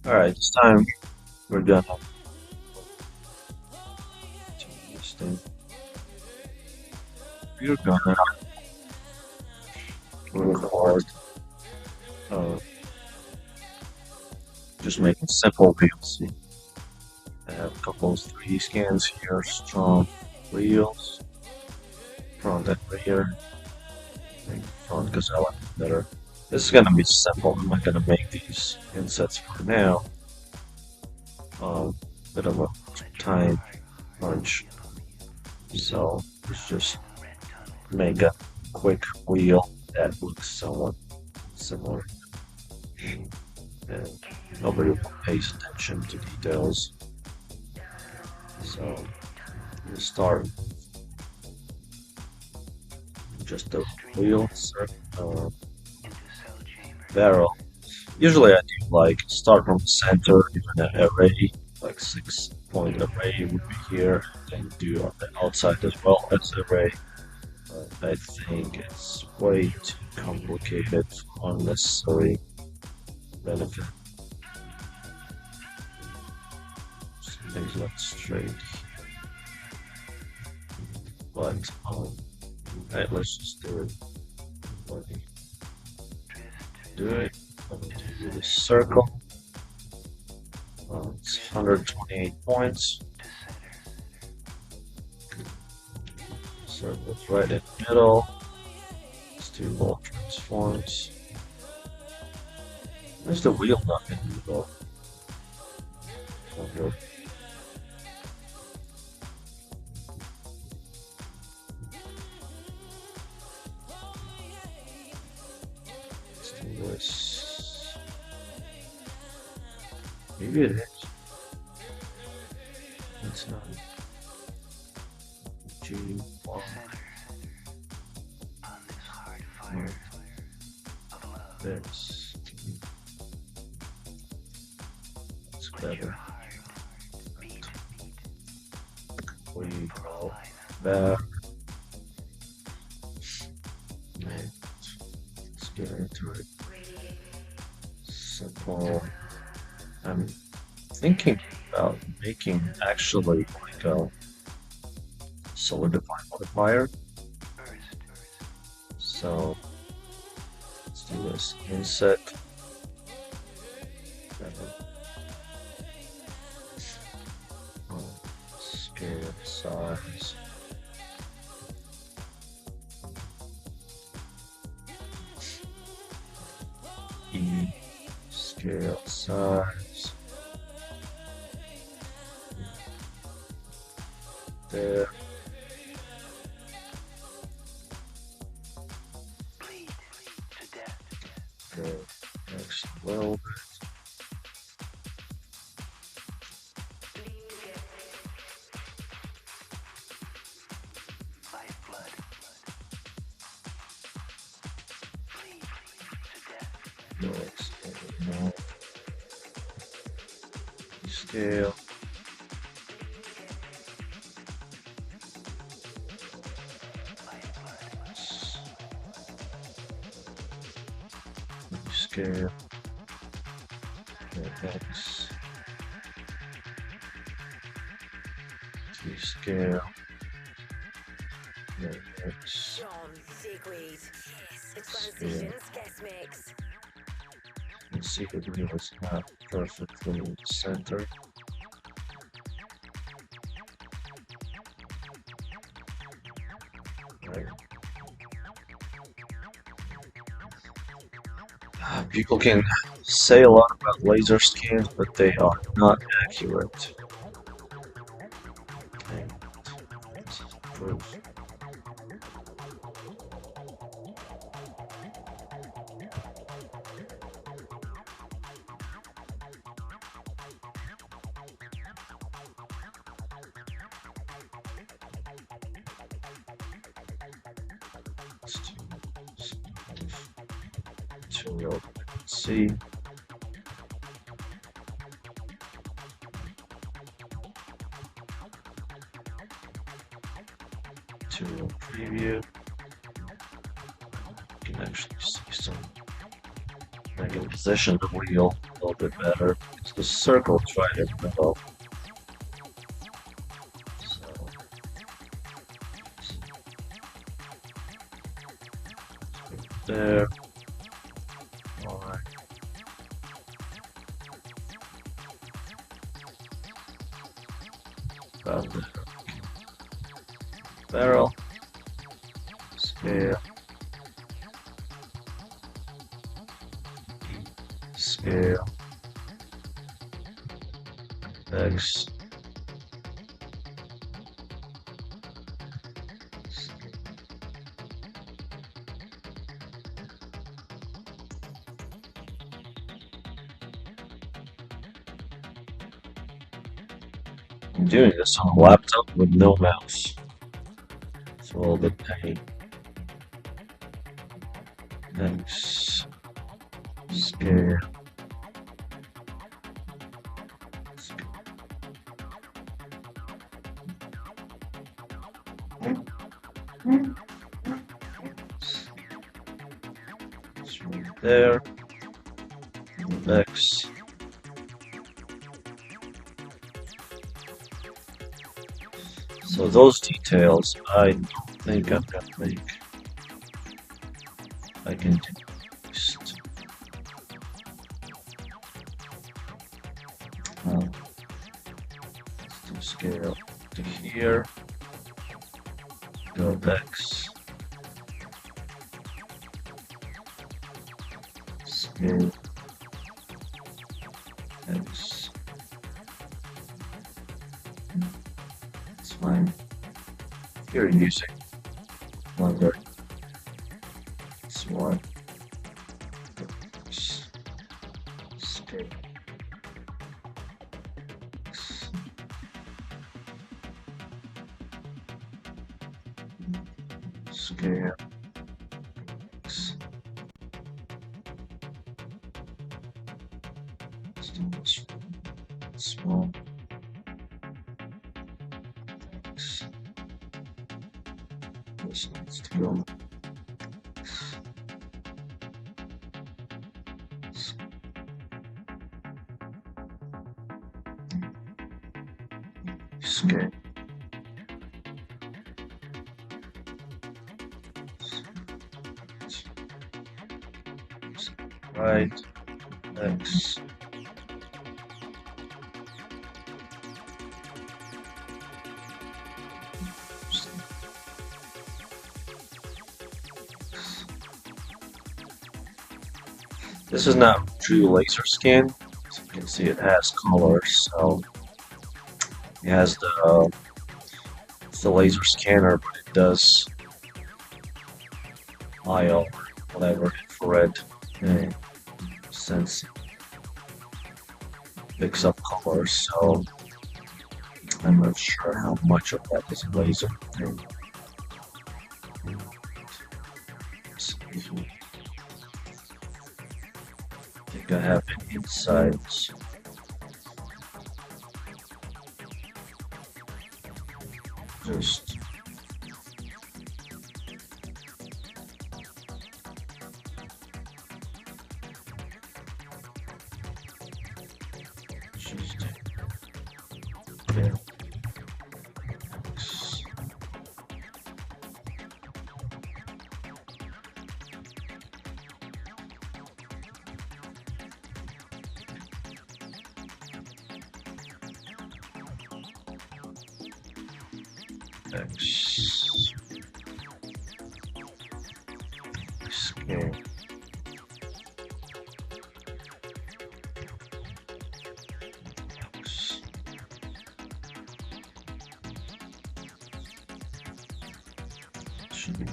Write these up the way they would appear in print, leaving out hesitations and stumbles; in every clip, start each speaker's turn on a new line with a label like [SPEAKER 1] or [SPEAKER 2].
[SPEAKER 1] Alright, this time we're gonna do this thing. We're gonna record uh, just making simple wheels. I have a couple of 3D scans here, strong wheels, front and rear. Maybe front because I like it better. This is gonna be simple. I'm not gonna make these insets for now. Bit of a time crunch. So let's just make a quick wheel that looks somewhat similar. And nobody pays attention to details. So we'll start just the wheel, barrel. Usually I do like start from the center, even an array, like 6-point array would be here, and do on the outside as well as array. But I think it's way too complicated, unnecessary benefit. Things like straight. But right, let's just do it. Let me do it. Let me do the circle. It's 128 points. Circle's right in the middle. Let's do both transforms. Where's the wheel not in the middle? Here. Let's do this. Maybe it is. It's not. G1. This. It's better. We go back. And let's get into it. Simple. I'm thinking about making actually like a solidify modifier. So let's do this inset. Scale size. E scale size. There. Okay, next a little bit. Next, no. Scale. Scale. X. T scale. X. Scale. Let's see if the wheel is not perfectly in the center. Right. People can say a lot about laser scans, but they are not accurate. And proof. Let's see. To preview. You can actually see some negative position the wheel a little bit better. Because the circle is right in the middle. So, there. Alright. About there. Barrel. Scale. Scale. X. I'm doing this on a laptop with no mouse. It's a little bit pain. X. Scale. It's right there. X. So those details, I don't think I'm gonna make. I can do next. Let's do scale to here. Go X. Scale. X. It's fine. If you're using Blender, Smart. Scale. Scale. Let's do this small. This needs to go. Scale. Right. X. This is not true laser scan. As you can see, it has colors, so it has it's the laser scanner, but it does IO, whatever, infrared sensing. Picks up colors, so I'm not sure how much of that is laser. I think I have it inside. Just there. X. Scale. X. Should be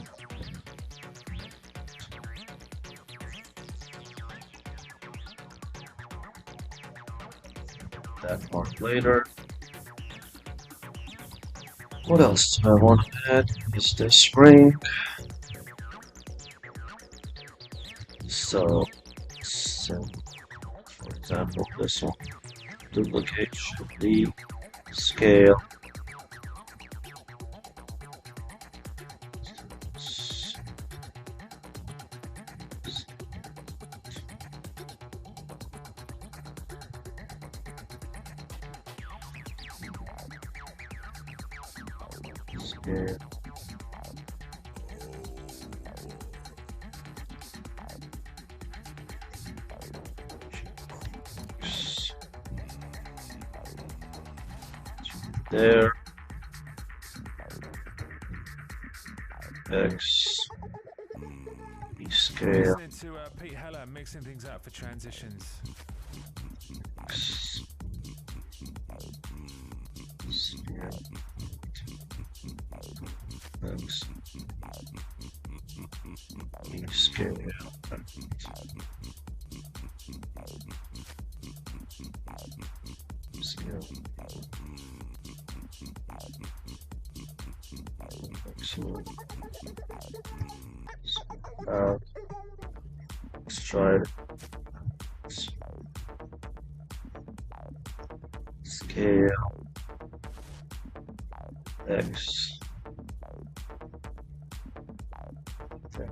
[SPEAKER 1] that part later. What else do I want to add? Is this ring. So, for example, this one, duplicate should be scale. Yeah. There. X. Scale.
[SPEAKER 2] Listening to Pete Heller mixing things up for transitions.
[SPEAKER 1] X. Scale. X. Scale. Scale. Excellent. Let's try it. Scale. X. Okay.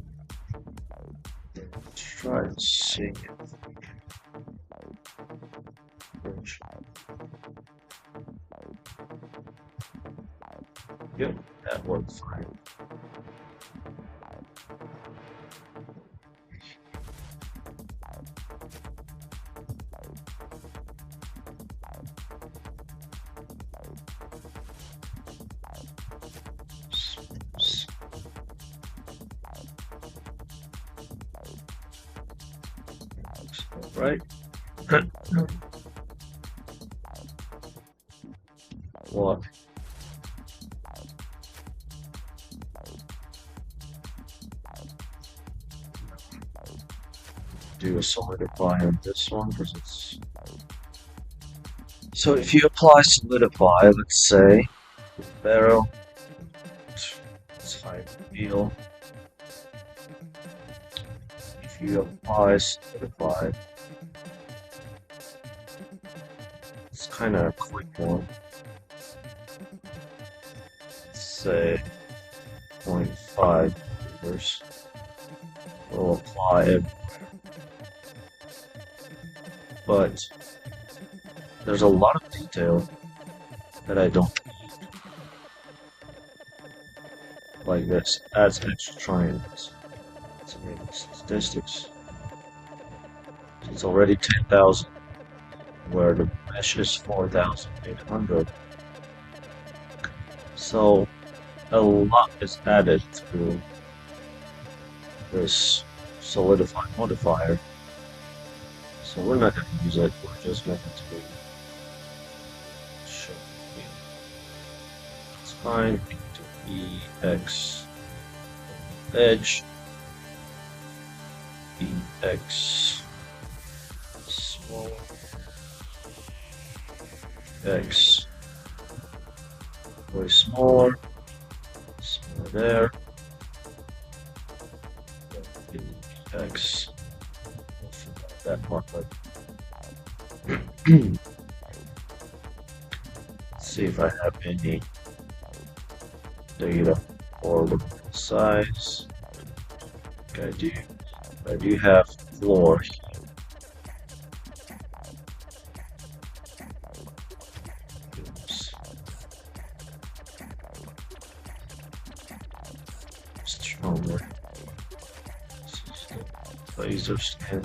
[SPEAKER 1] Let's try and see it. Yep, that works fine. Right? What? Do a solidify on this one because it's. So if you apply solidify, let's say, barrel, type wheel. If you apply solidify, it's kind of a quick one. Let's say 0.5 meters. We'll apply it, but there's a lot of detail that I don't need. Like this, adds extra triangles. Let's make statistics. It's already 10,000, where the mesh is 4,800. So a lot is added to this solidify modifier. So we're not going to use it, we're just going to show it. It's fine, into EX edge, EX small, X way smaller, smaller there, X, that part like let's see if I have any data for the size. Okay, I do have floor here. Stronger. Laser scan.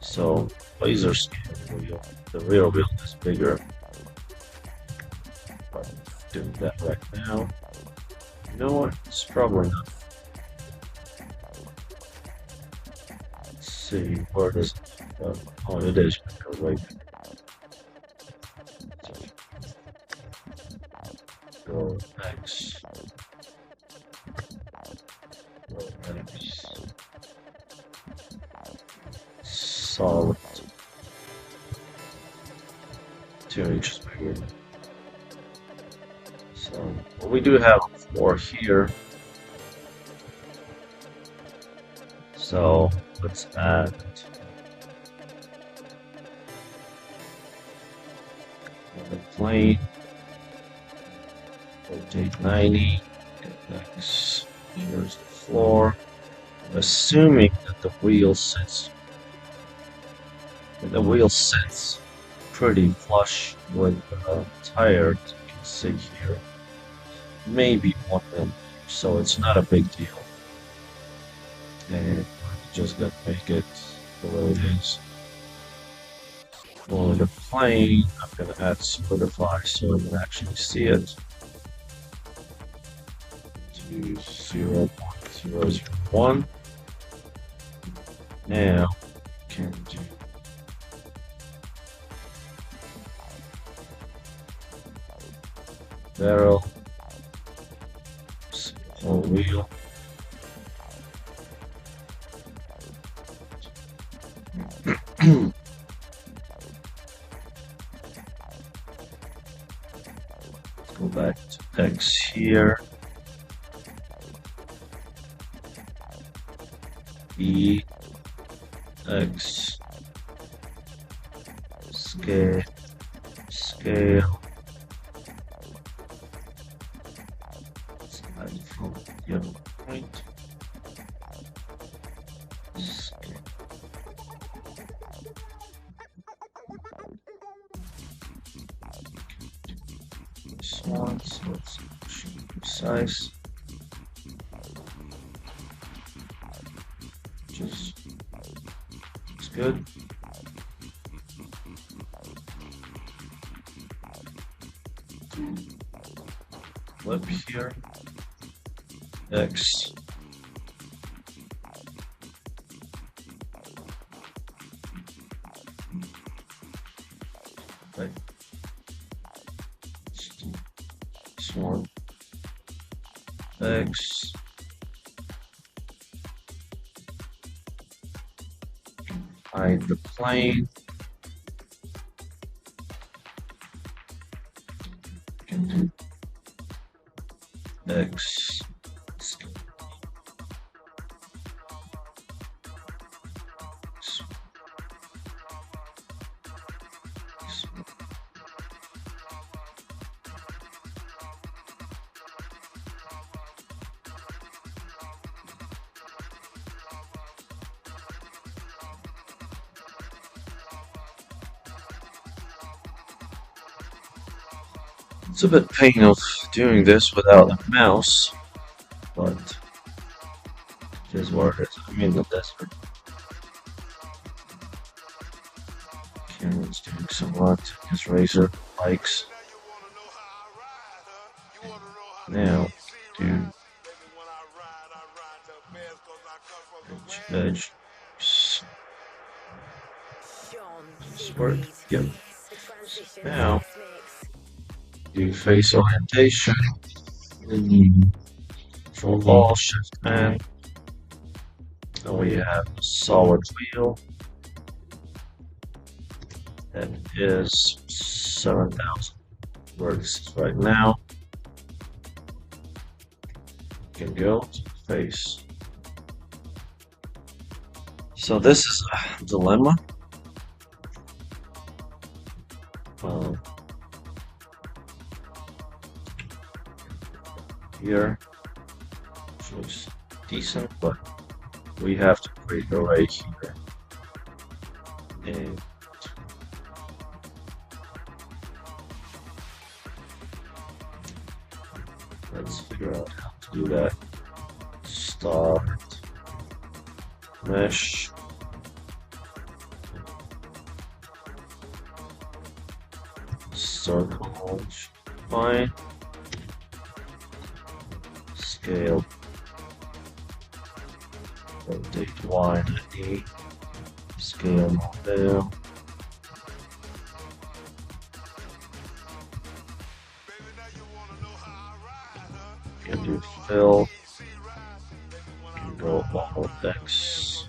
[SPEAKER 1] So laser scan wheel. The real wheel is bigger. But doing that right now. You know what? It's probably not. Let's see, where does it oh, it is right. Go X. Go X. Solid. 2 inches bigger. So we do have a floor here. So let's add another plane. Rotate 90. Next, here's the floor. Assuming that the wheel sits. The wheel sits pretty flush with the tire, as you can see here. maybe 1 millimeter, so it's not a big deal. And we're just gonna make it the way it is. For the plane, I'm gonna add solidify so I can actually see it to 0.001. Now we can do barrel, whole wheel. Go back to X here. E, X, scale, scale. Slide from the other point. Scale. This one, so it's precise. Just it's good. Flip here. X. Right. This one. X. Hide the plane. Can do X. It's a bit pain of doing this without a mouse, but it is worth it. I'm in the desert. Cameron's doing some work. His razor bikes. Now, do edge. Just work. Yep. Now, do face orientation. Control Alt, Shift N. Then we have a solid wheel. That is 7,000 works right now. You can go to face. So this is a dilemma. Here, which looks decent, but we have to create a array here. And let's figure out how to do that. Start mesh. Circle, fine. Scale. Rotate Y and E. Scale there. You can do fill. You can go all X.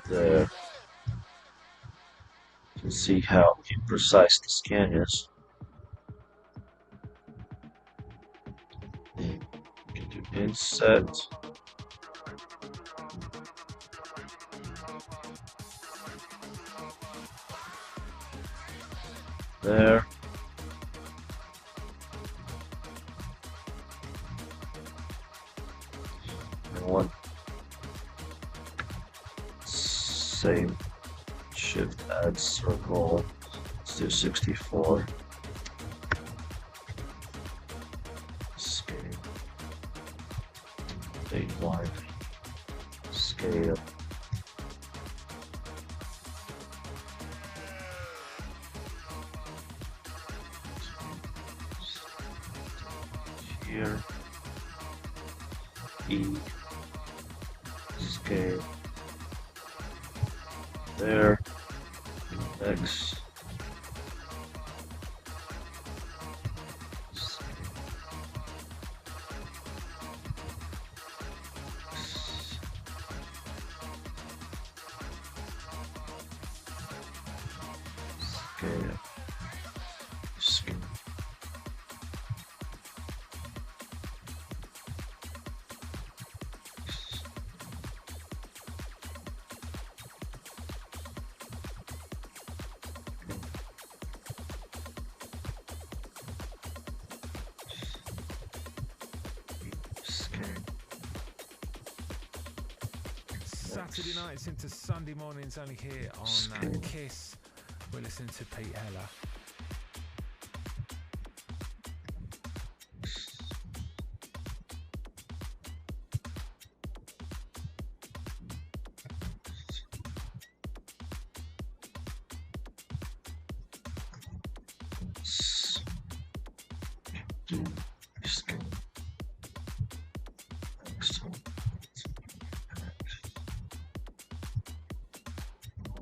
[SPEAKER 1] There. You can see how imprecise the scan is. You can do inset. There. And one. Save. Shift add circle. do 64. Scale. Date wide. Scale. Here. E. Scale. There. X. Scale. Scale.
[SPEAKER 2] Saturday nights into Sunday mornings only here on Kiss. We're listening to Pete Heller.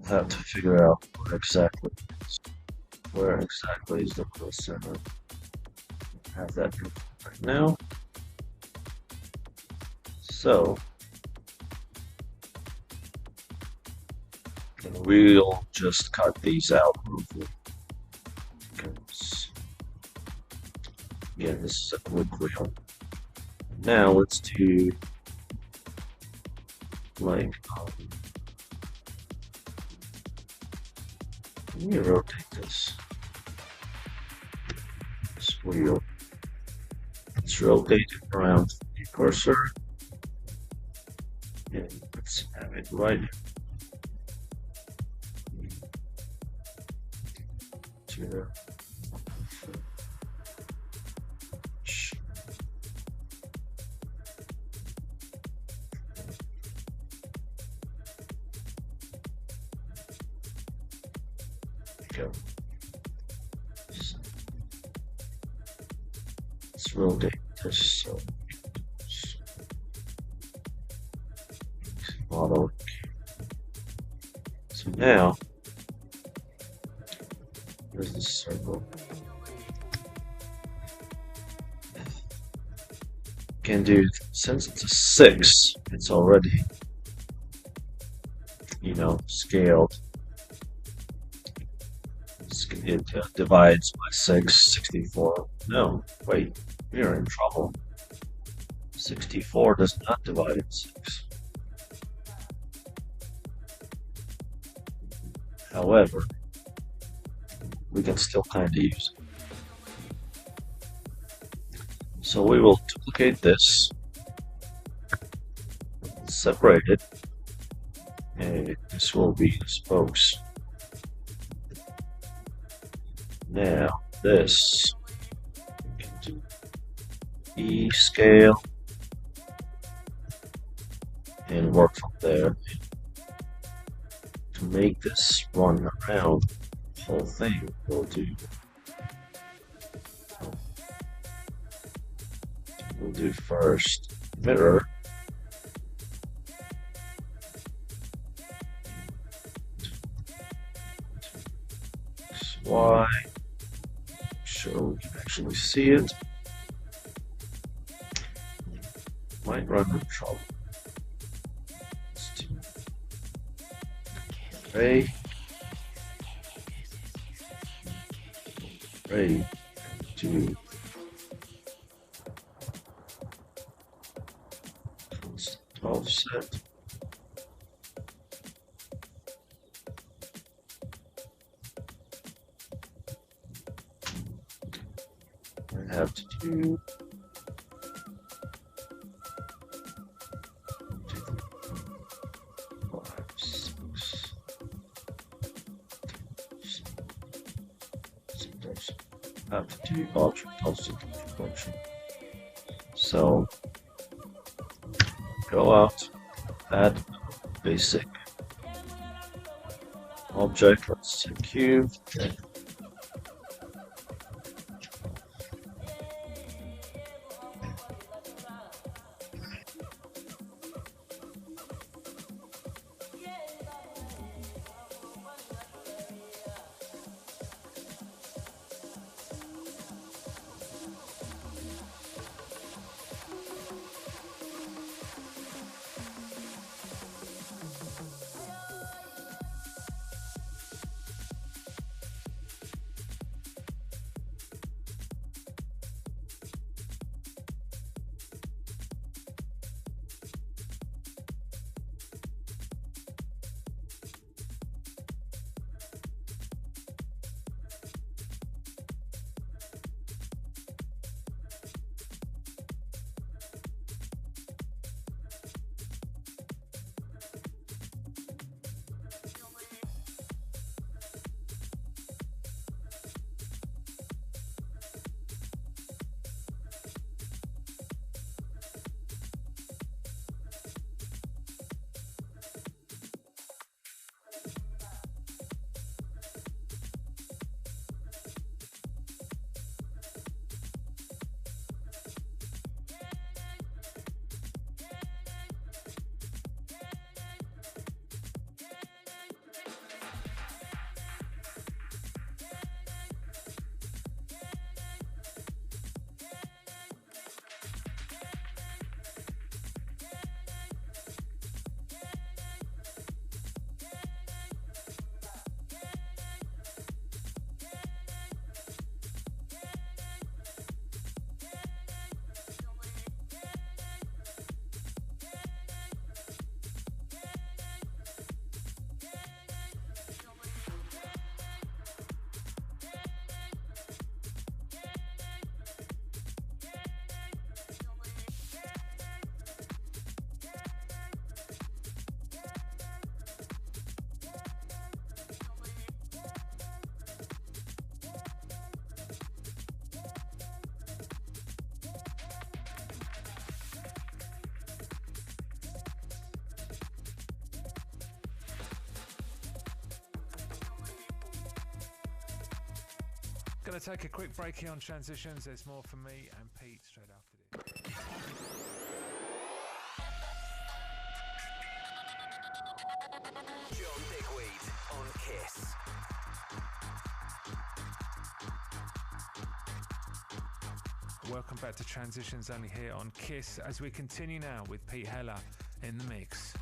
[SPEAKER 1] Have to figure out where exactly is the center. Have that right now. So then we'll just cut these out briefly. Again, this is a quick wheel. Now let's do like let me rotate this wheel. Let's rotate it around the cursor and let's have it right to the go. Let's rotate this so model. So now here's the circle. Can do, since it's a 6, it's already, you know, scaled. It divides by 6, 64. No, wait, we are in trouble. 64 does not divide in 6. However, we can still kind of use it. So we will duplicate this, separate it, and this will be the spokes. Now this, we can do E scale and work from there. To make this run around the whole thing, we'll do first mirror. Y. So we can actually see it. Might run into trouble. Let's do array. Array to offset. I have to do have to do object positive function. So go out, add basic object, let's say cube.
[SPEAKER 2] Gonna take a quick break here on transitions. There's more from me and Pete straight after this.
[SPEAKER 3] John Digweed on Kiss.
[SPEAKER 2] Welcome back to Transitions only here on Kiss as we continue now with Pete Heller in the mix.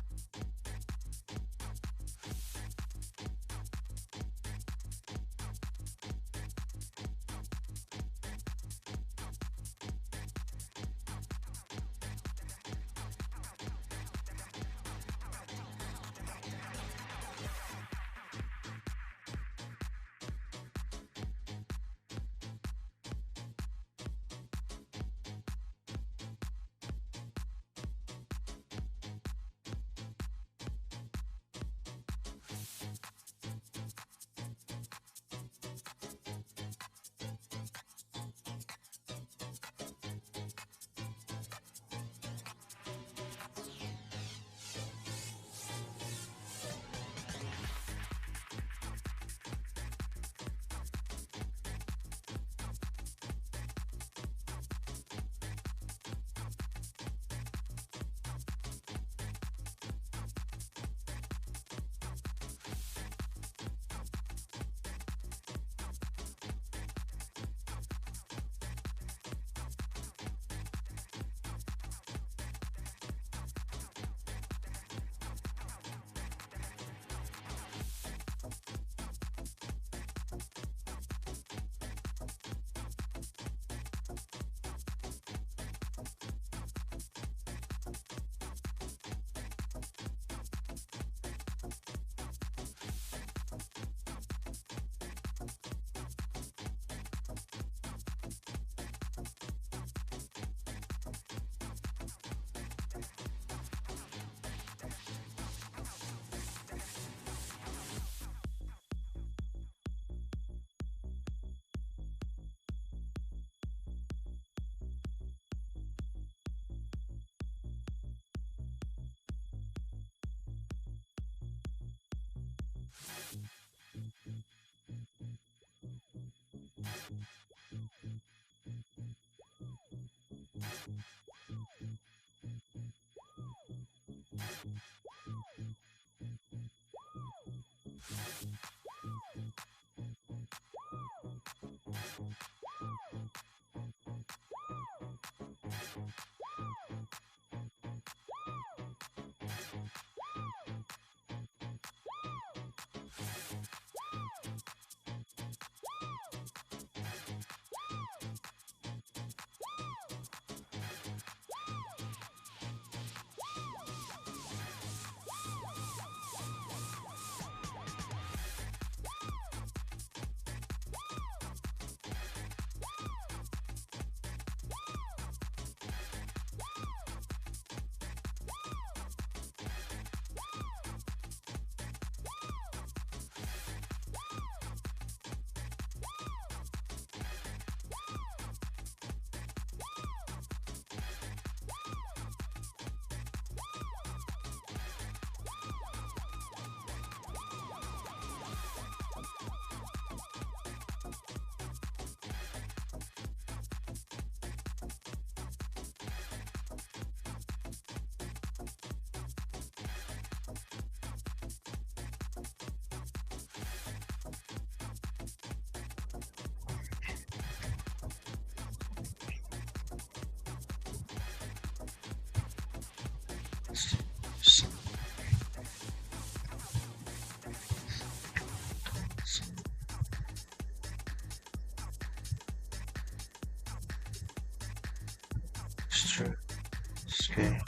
[SPEAKER 1] Scale.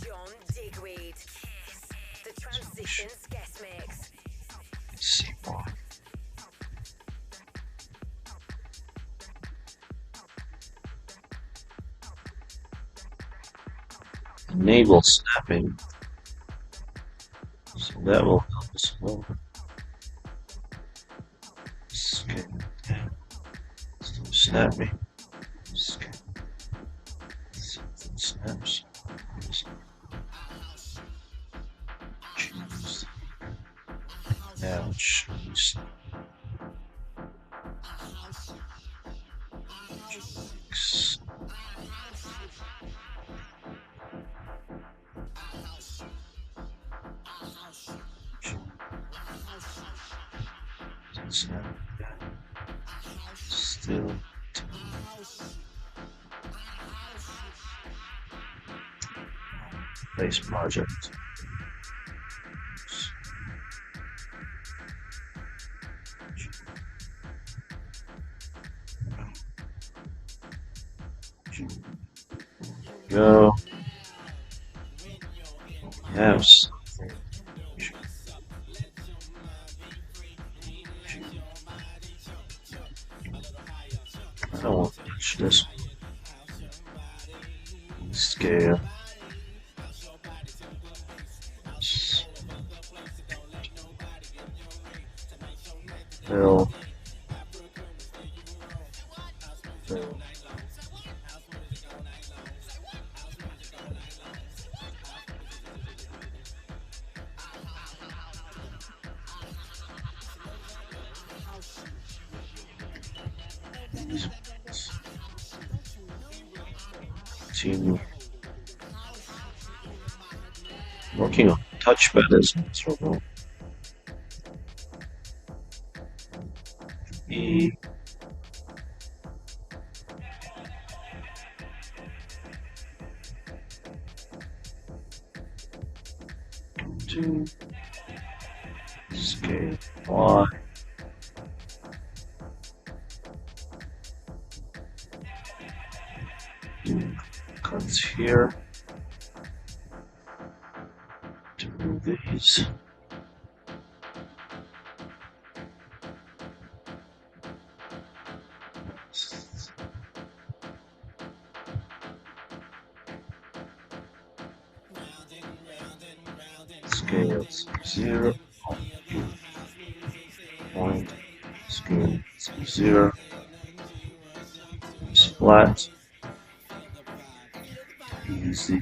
[SPEAKER 3] John Digweed. The Transitions Guest Mix.
[SPEAKER 1] See why. Enable snapping. So that will help us well. Scan. Still snapping. Scan. Something snaps. Choose. Now choose. Choose. Snap. Still. Base project. Go. Yes. I don't want to touch this. Scale. Fill. Fill. Continue. Working on touchpad is miserable. E. Two. Scale. Y. Do cuts here. To move these. scale 0, point, scale 0, flat, easy,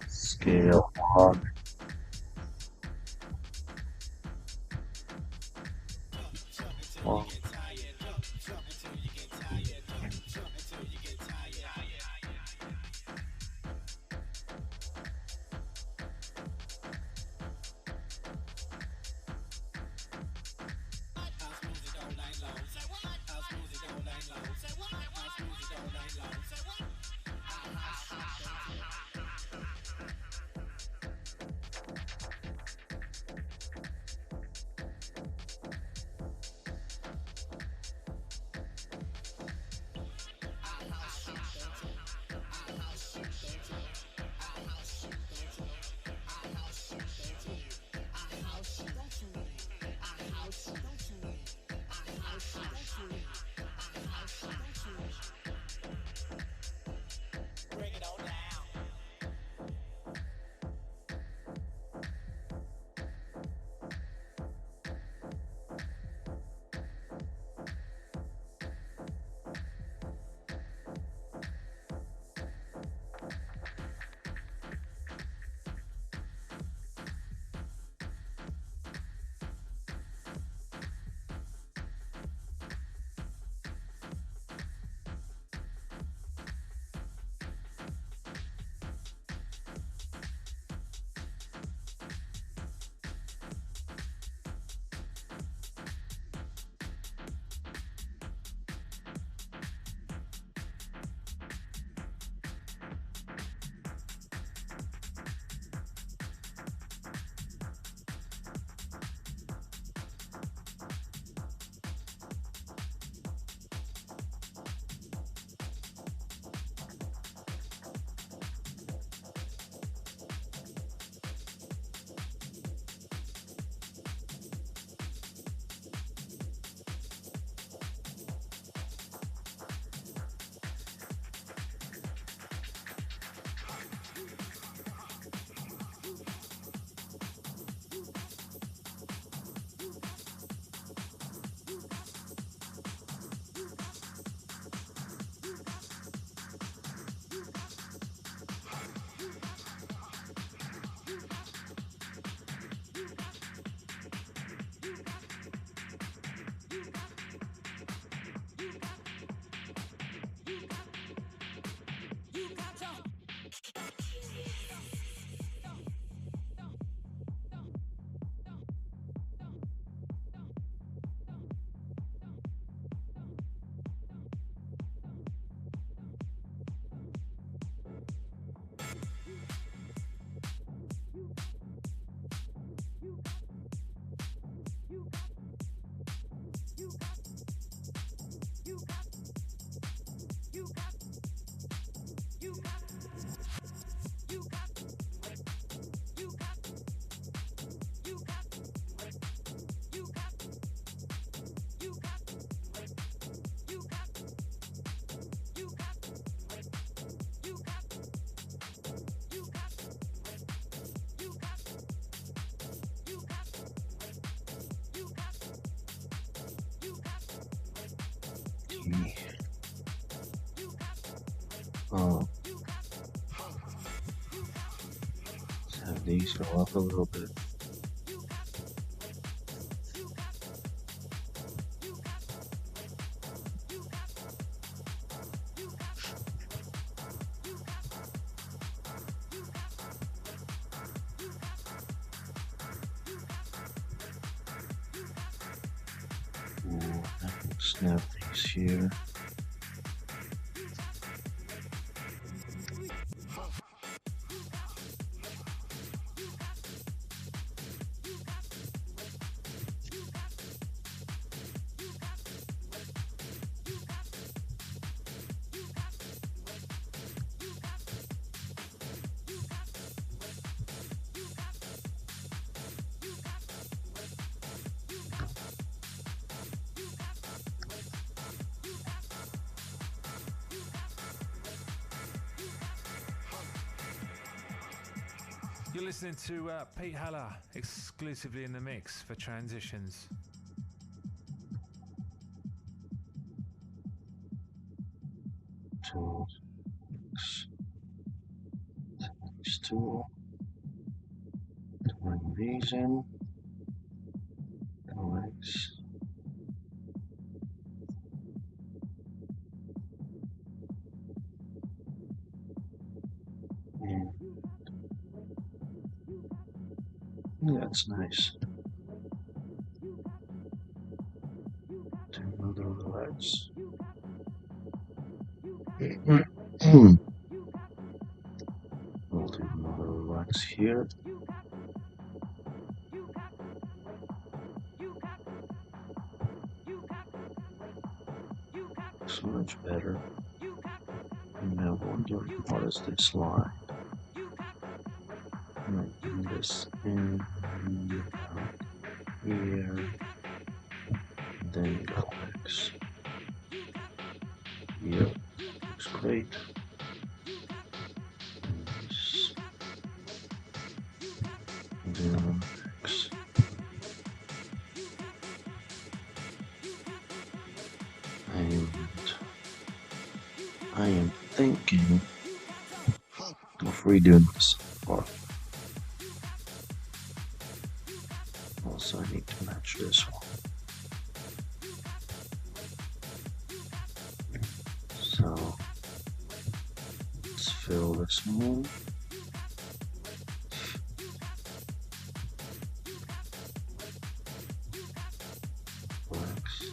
[SPEAKER 1] scale 1, 1, let's have these go up a little bit. Ooh, I can snap these here.
[SPEAKER 2] You're listening to Pete Haller exclusively in the mix for Transitions.
[SPEAKER 1] These two. Bring these in. Alex. Yeah, that's nice. Do another relax. We'll do another relax here. So much better. And I wonder what is this line? I might do this in here. And then Alex. Yep, looks great. Then X. And I am thinking of redoing this part. Also, I need to match this one. So let's fill this one. X.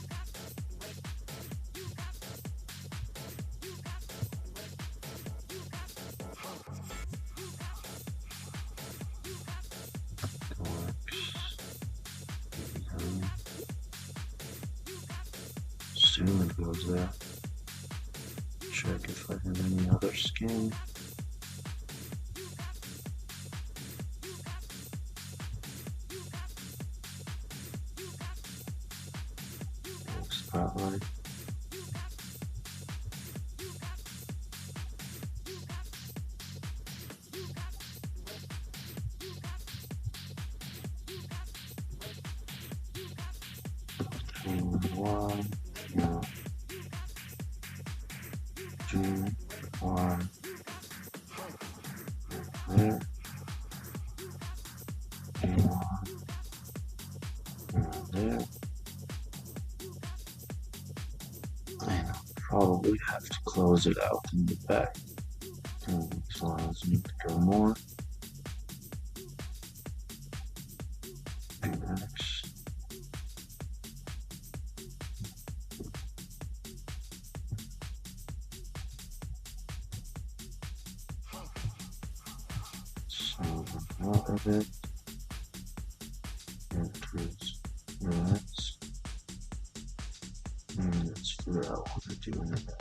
[SPEAKER 1] Soon it goes there. Check if I have any other skin. Spotlight. One, no. 2, 1. There. 1. There. And I'll probably have to close it out in the back. And these lines need to go more. X. So out of it. Increase relax. And let's figure out what we're doing in that.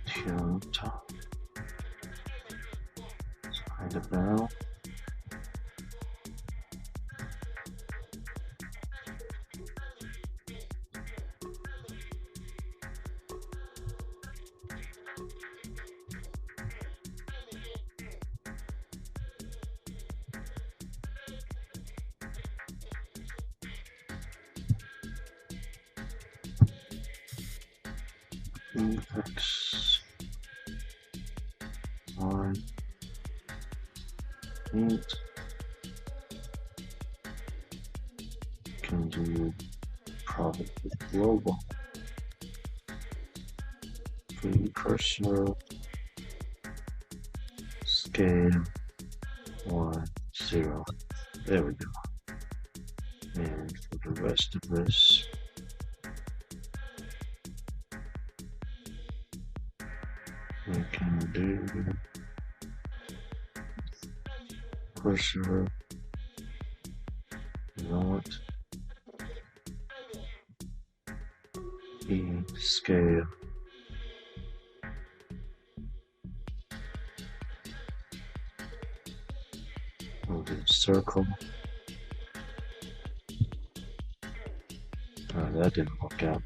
[SPEAKER 1] Two on top. Hide the barrel. X 1 8 can do probably global precursor scale 1 0. There we go. And for the rest of this, we can do cursor. You know what? Scale. We'll do circle. That didn't work out.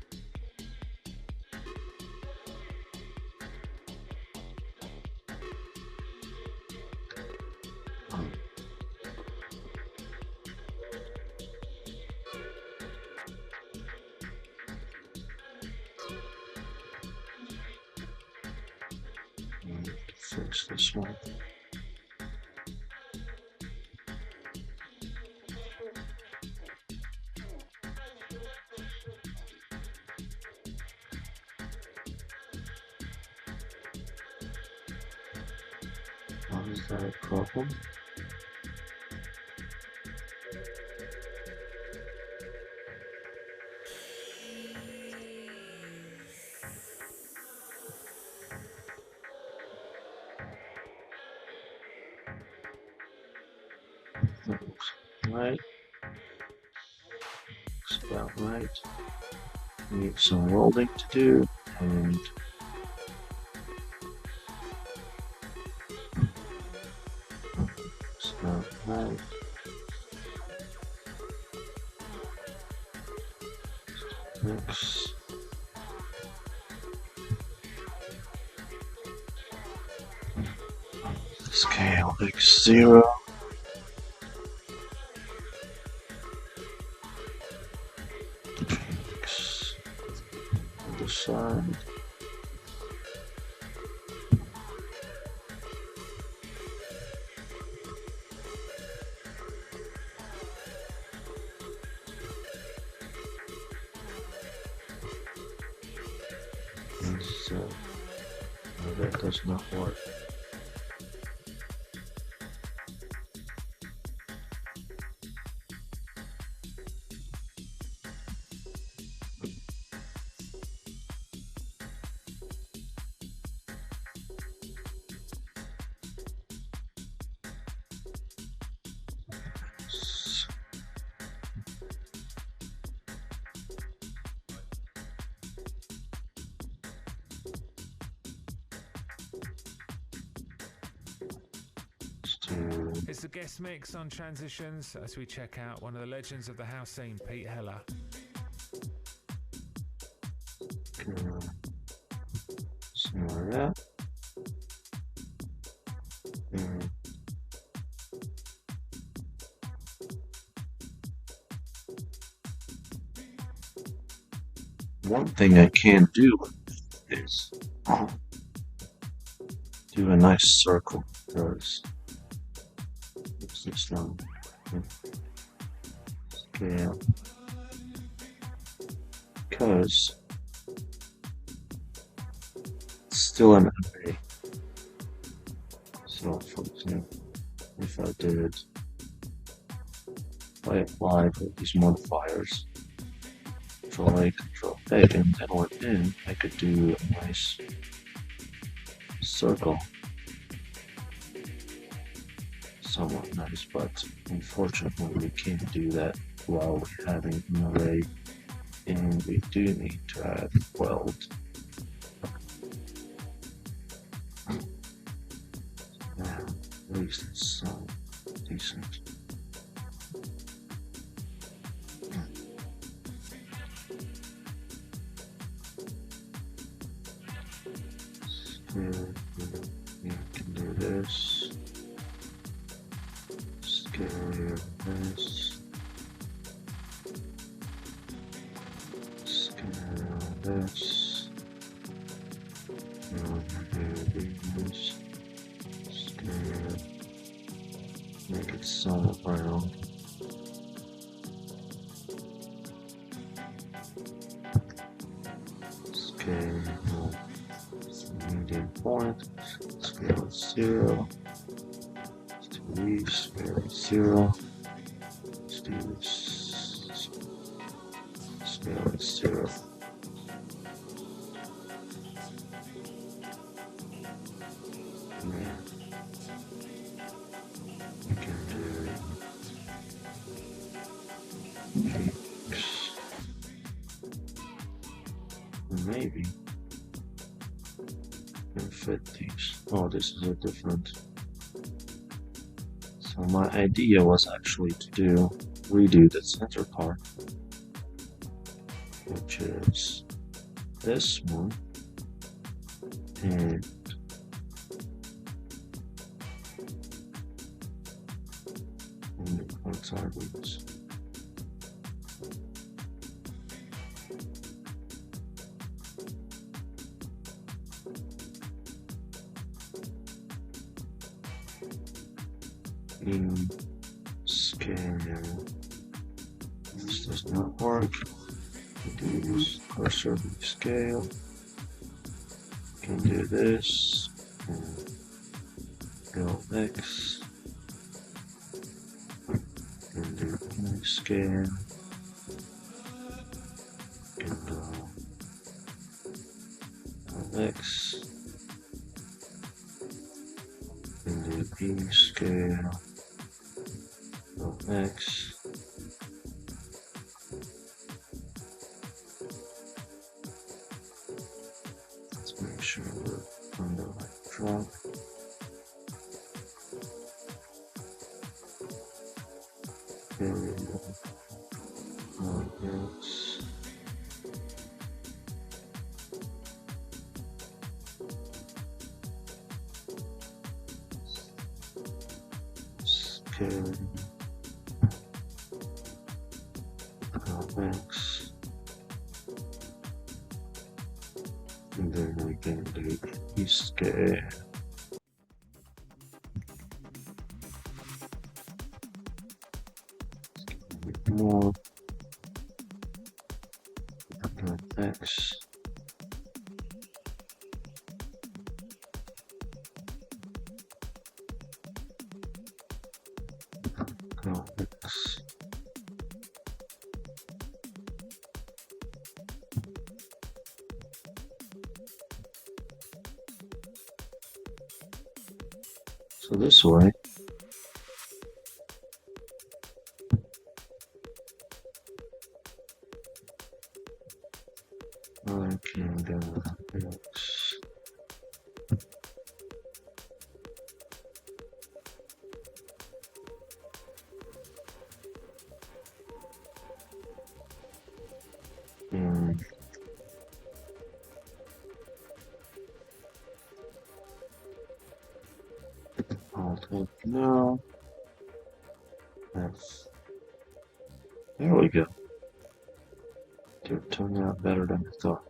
[SPEAKER 1] Fix this one. How is that a problem? That looks right. Looks about right. Need some welding to do, and it's about right. Next. Scale X0. X on the side. And so that does not work.
[SPEAKER 2] It's the guest mix on transitions as we check out one of the legends of the house scene, Pete Heller.
[SPEAKER 1] Something like that. One thing I can do is do a nice circle first. What's this one? Scale. Because it's still an array. So, for example, if I apply all these modifiers, Control A, Control A, and then within I could do a nice circle. Somewhat nice, but unfortunately we can't do that while we're having an array, and we do need to add weld. Yeah, at least it's decent. You can do this. Scale this. Scale this. Do this. Scale. Make it somewhat round. Scale. Medium point. Scale it 0. Let's do these. Scale it 0. Let's do this. Scale it 0. Yeah. We can do maybe can fit these. Oh, this is a different. So my idea was actually to redo the center part, which is this one, and sideways. Scale. This does not work. We do use cursor scale. Can do this. Go X. Can do scale. Can go X. Can do B scale. Go X. Let's make sure we're on the right track. Variable X. Scale X. And then we can do scale. More X. Go X. So this way, I can go X. And I'll take now. That's, there we go. It turned out better than I thought.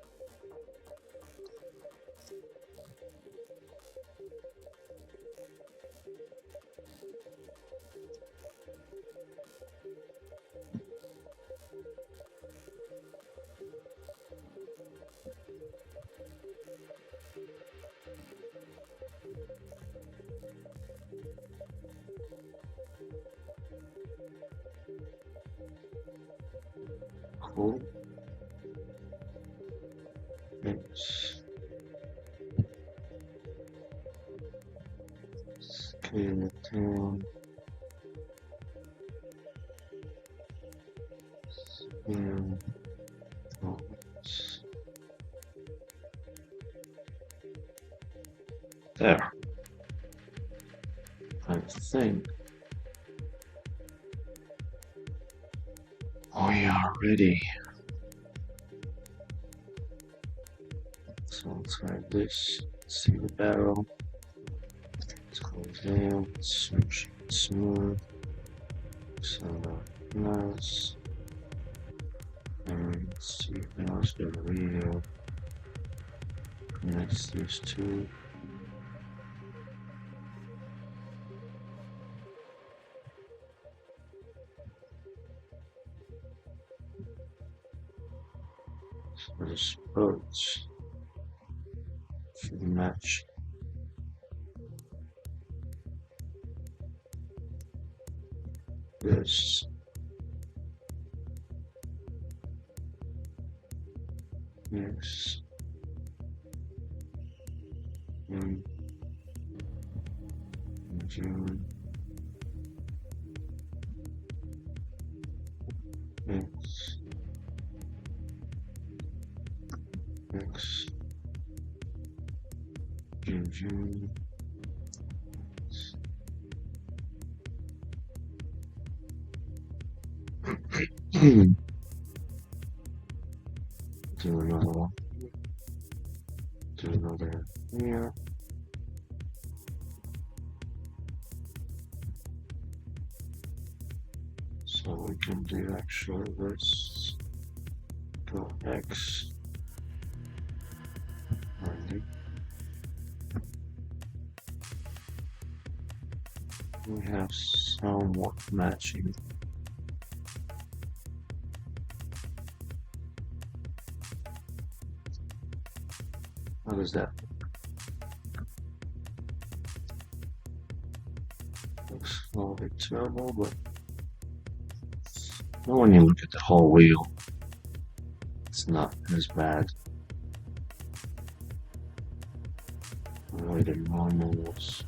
[SPEAKER 1] Cool. Let's scale it down. And there. I think we are ready. So let's try this. See the barrel. Let's close down. Switch smooth. So nice. And let's see now it's the real. Connects these two. So the spokes should match. This. Yes. June. Yes. Yes. X. GG. Do another one. Do another here. So we can do actually this. Go X. 90. We have somewhat matching. How does that look? Looks a little bit terrible, but when you look at the whole wheel, it's not as bad. Only the normals.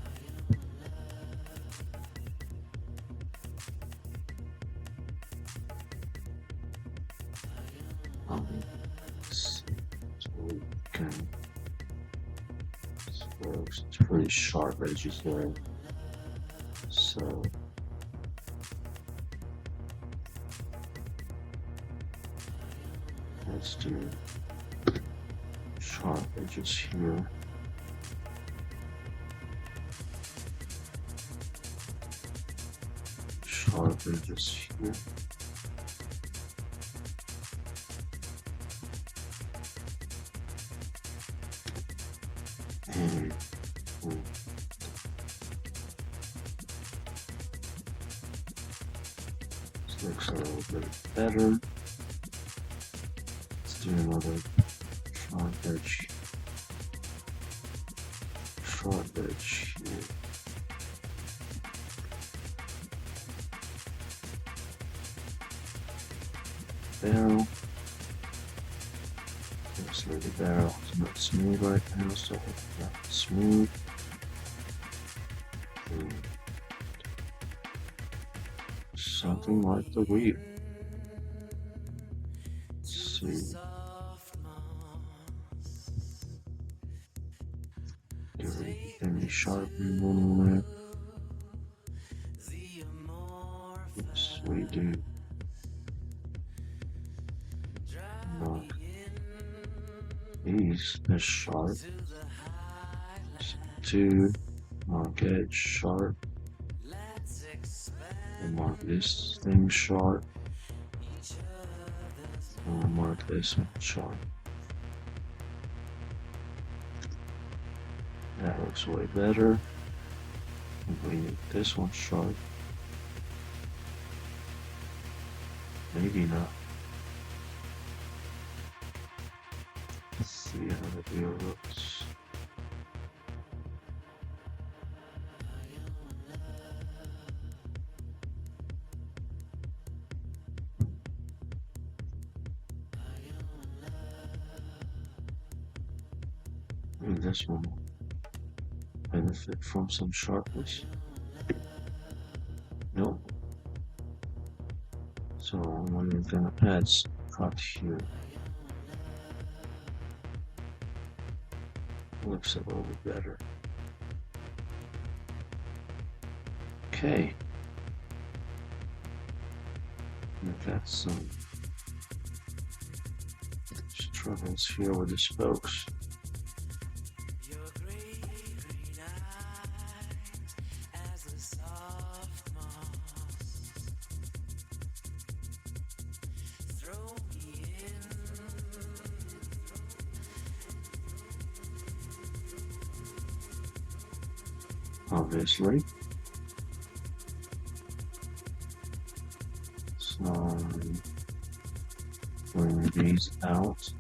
[SPEAKER 1] So we can. So it's pretty sharp edges there. So let's do sharp edges here. Sharp edges here. And this looks a little bit better. Let's do another sharp edge. Sharp edge here. Barrel. Obviously the barrel is not smooth right now, so it's not smooth. Something like the wheel. Let's see. Any sharpening anywhere? Yes, we do. Mark these as sharp. Two, mark edge sharp. And mark this thing sharp. And we'll mark this one sharp. That looks way better. And we need this one sharp. Maybe not. Let's see how the wheel looks. Maybe this one will benefit from some sharpness. Nope. So I'm gonna add some cut here. Looks a little bit better. Okay. We've got some struggles here with the spokes. Obviously. So bring these out.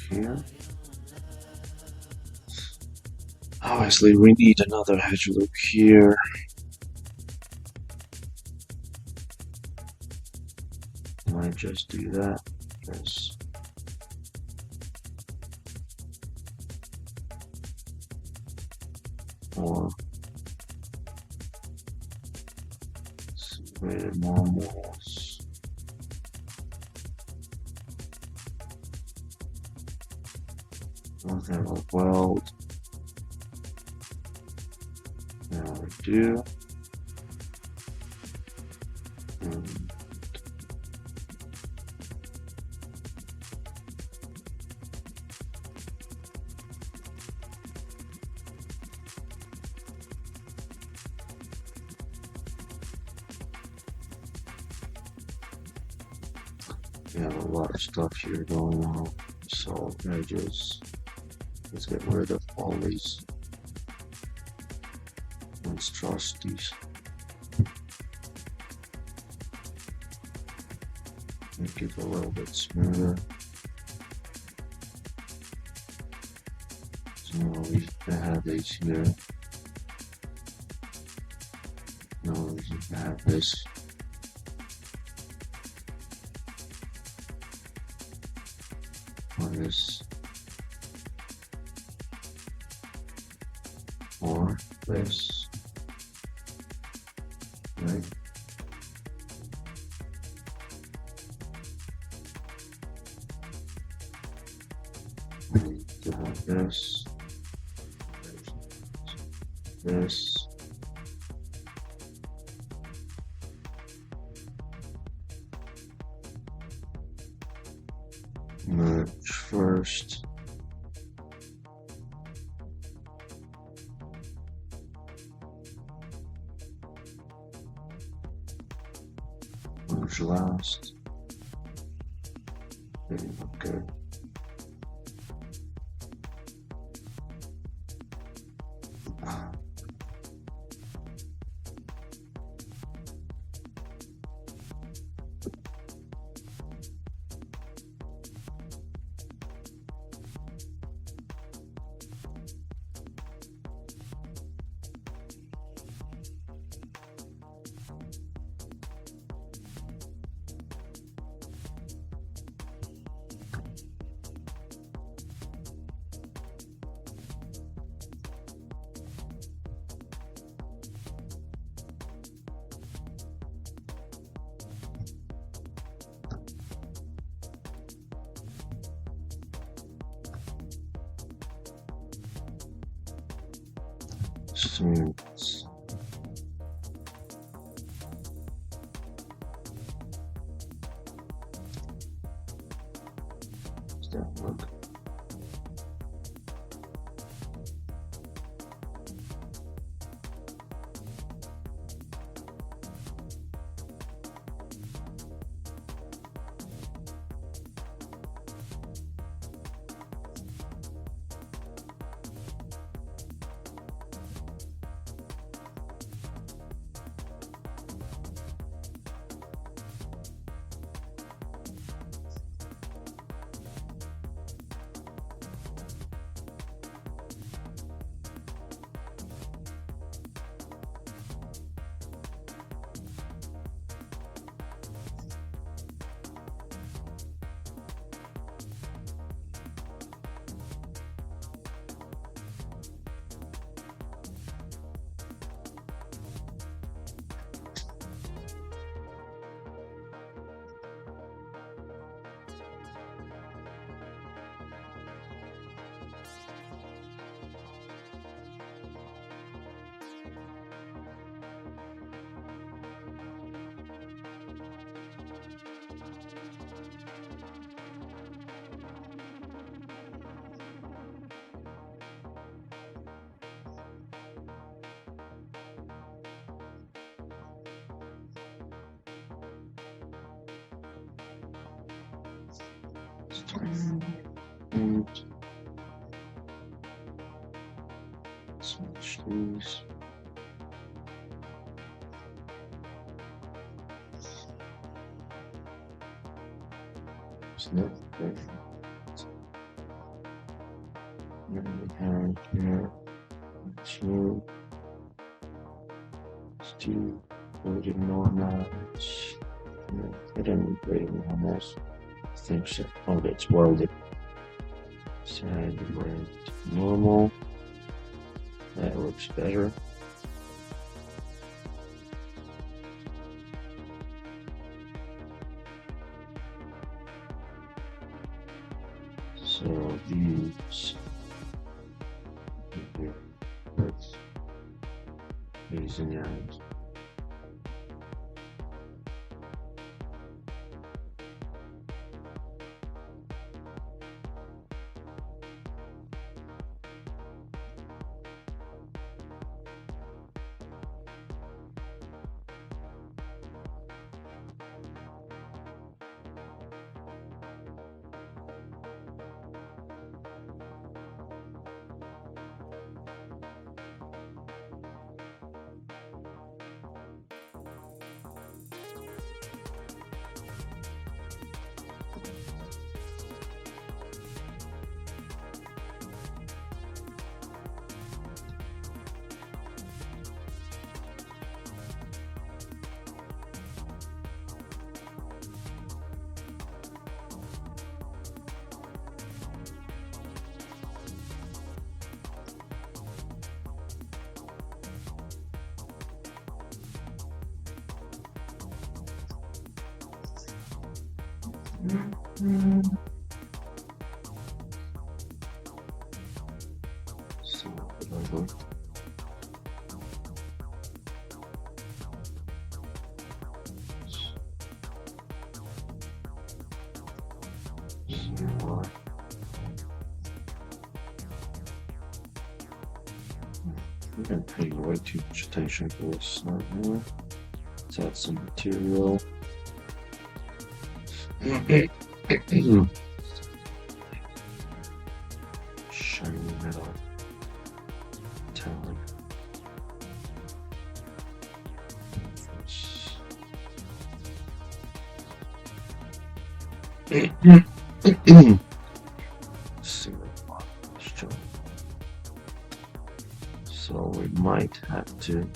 [SPEAKER 1] Here. Obviously, we need another hedge loop here. Might just do that. Yes. Or create more walls. Don't have a weld. Now we do. And we have a lot of stuff here going on. So edges. Let's get rid of all these monstrosities. Make it a little bit smoother. So we have these here. Now we have this. Or this. Or this. Right? We need to have this. This. Merge first. Merge last. Didn't look good. Smooth. Does that look? And switch these. Snip perfect. And we have here 2, still holding normal. I don't really almost think so. Oh, that's welded. Side weld normal. That looks better. So these using out. So, I'm gonna pay way too much attention to this. Let's add some material. Shiny metal. Metallic. So we might have to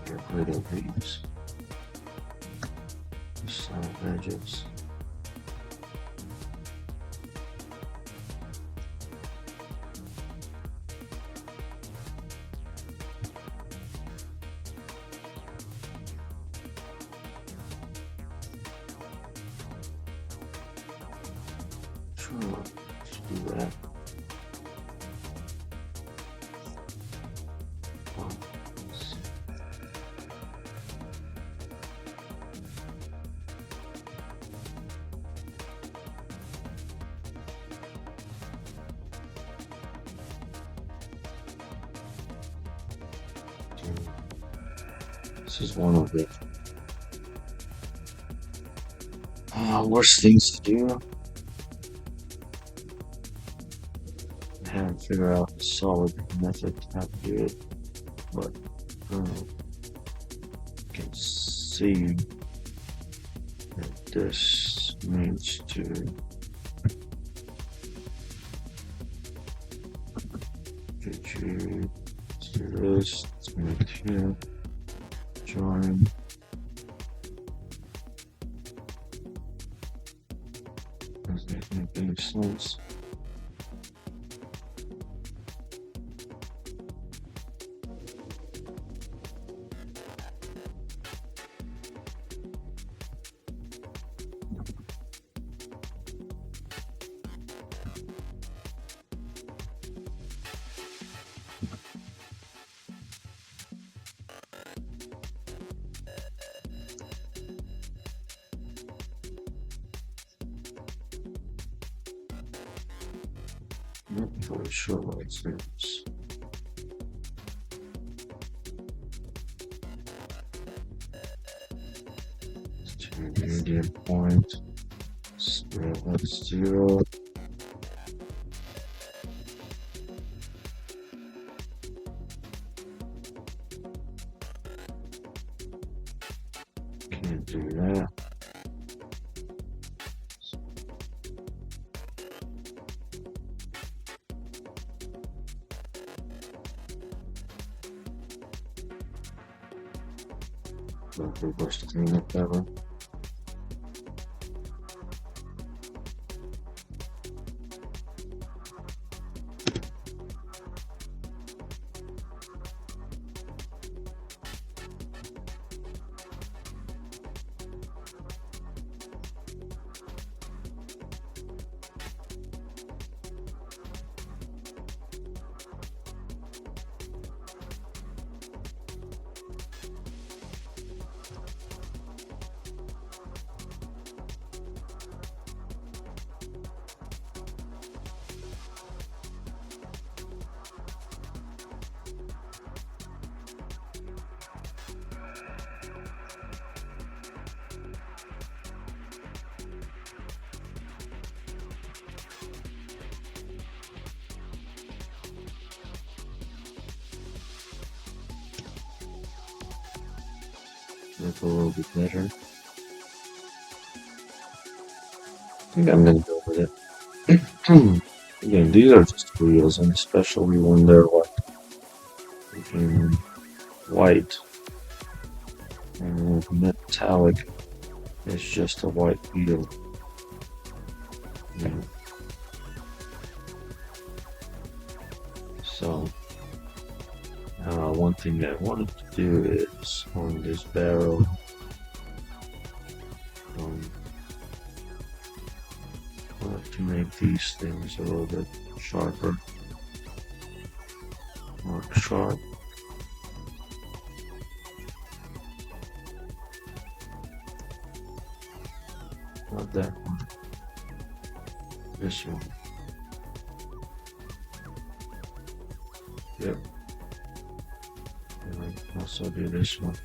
[SPEAKER 1] get rid of these side edges. Sure, let's do that. This is one of the worst things to do. I haven't figured out a solid method how to do it, but I can see that this needs to get you to this, let's make it here, join. Doesn't make any sense. Not really sure what it is. Medium point. That's 0. Can't do that. Don't reverse cleanup ever. Look a little bit better. I think I'm gonna go with it. Again, these are just wheels, and especially when they're like in white and metallic, it's just a white wheel. Yeah. So, one thing I wanted to do is on this barrel. I have to make these things a little bit sharper, more sharp. Not that one. This one. Yep. And I also do this one.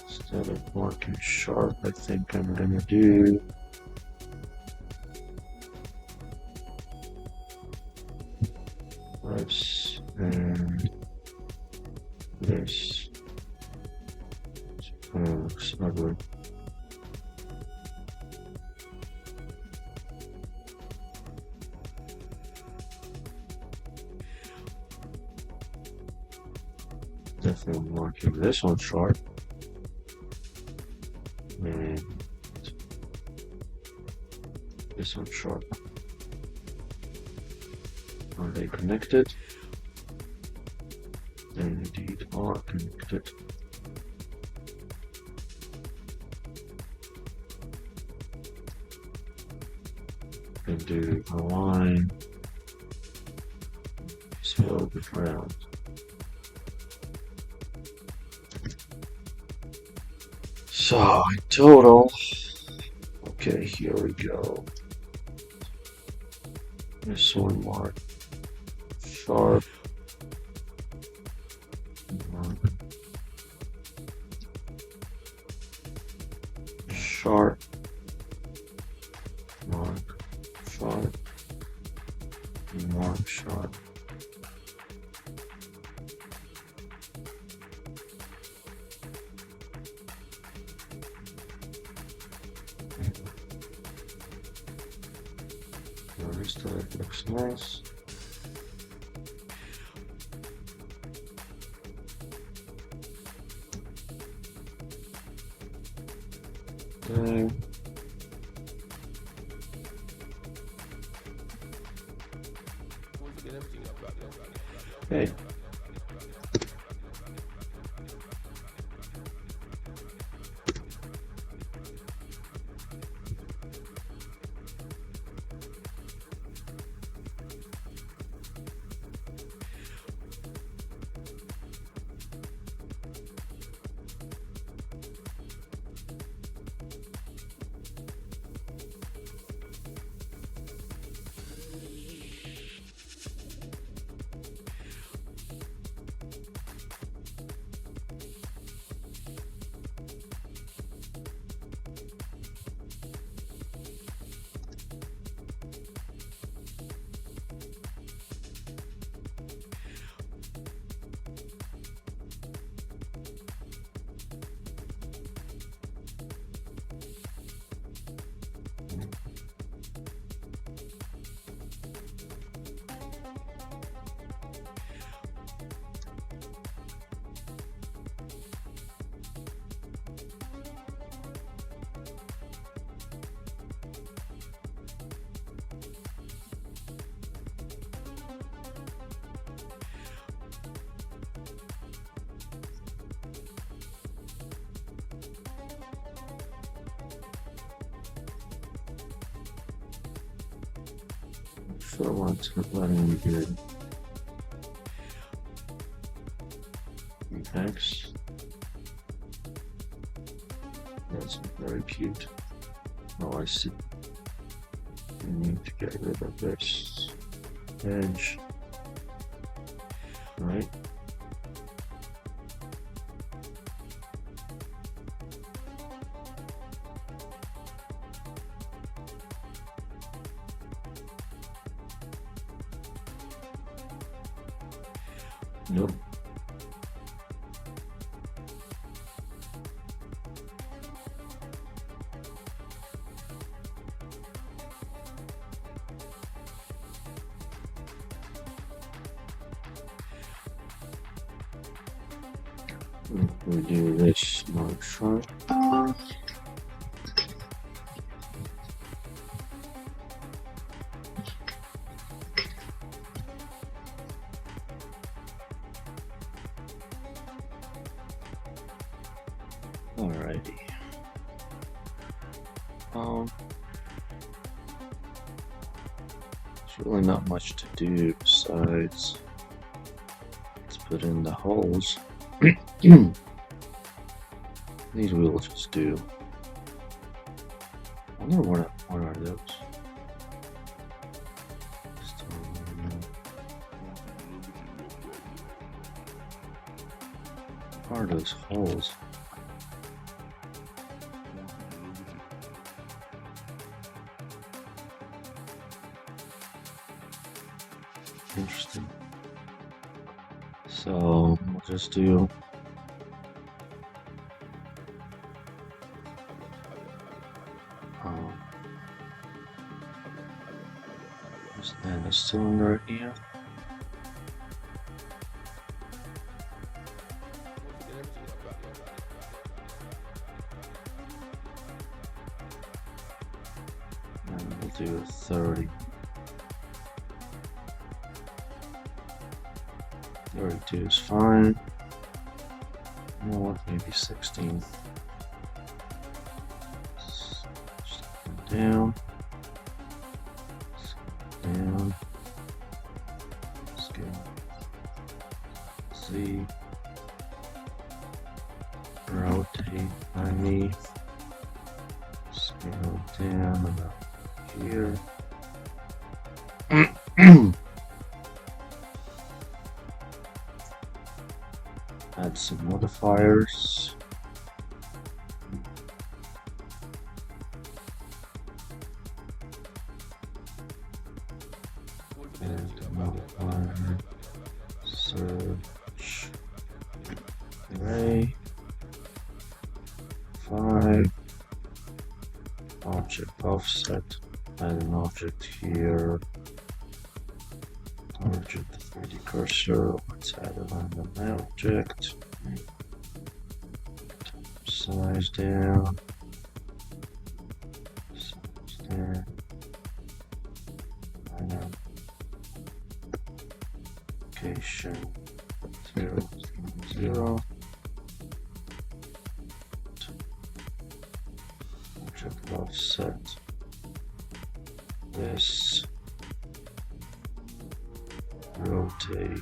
[SPEAKER 1] Instead of marking sharp, I think I'm gonna do this and this. It looks ugly. Definitely marking this one sharp. And this one sharp. Are they connected? They indeed are connected. And do a line. Slow the ground. So in total, okay, here we go. This one mark sharp, mark sharp, mark sharp, mark sharp. So it looks nice. Okay. Okay. So let's letting me get X. That's very cute. Oh, I see. We need to get rid of this edge, right? Nope. We do this not sharp. Alrighty. There's really not much to do besides let's put in the holes. These we'll just do. I wonder what are those? Just don't know. What are those holes? Interesting. So we'll just do just add a cylinder here. And we'll do a 30. 32 is fine. More, maybe 16. Down. Down. Scale. Z. Rotate 90. Scale down about here. Add some modifiers. And modifier search array 5 object offset. Add an object here. Object 3D cursor. Let's add a random object. Size down. Size down. Location 0, 0. Object offset. This. Rotate.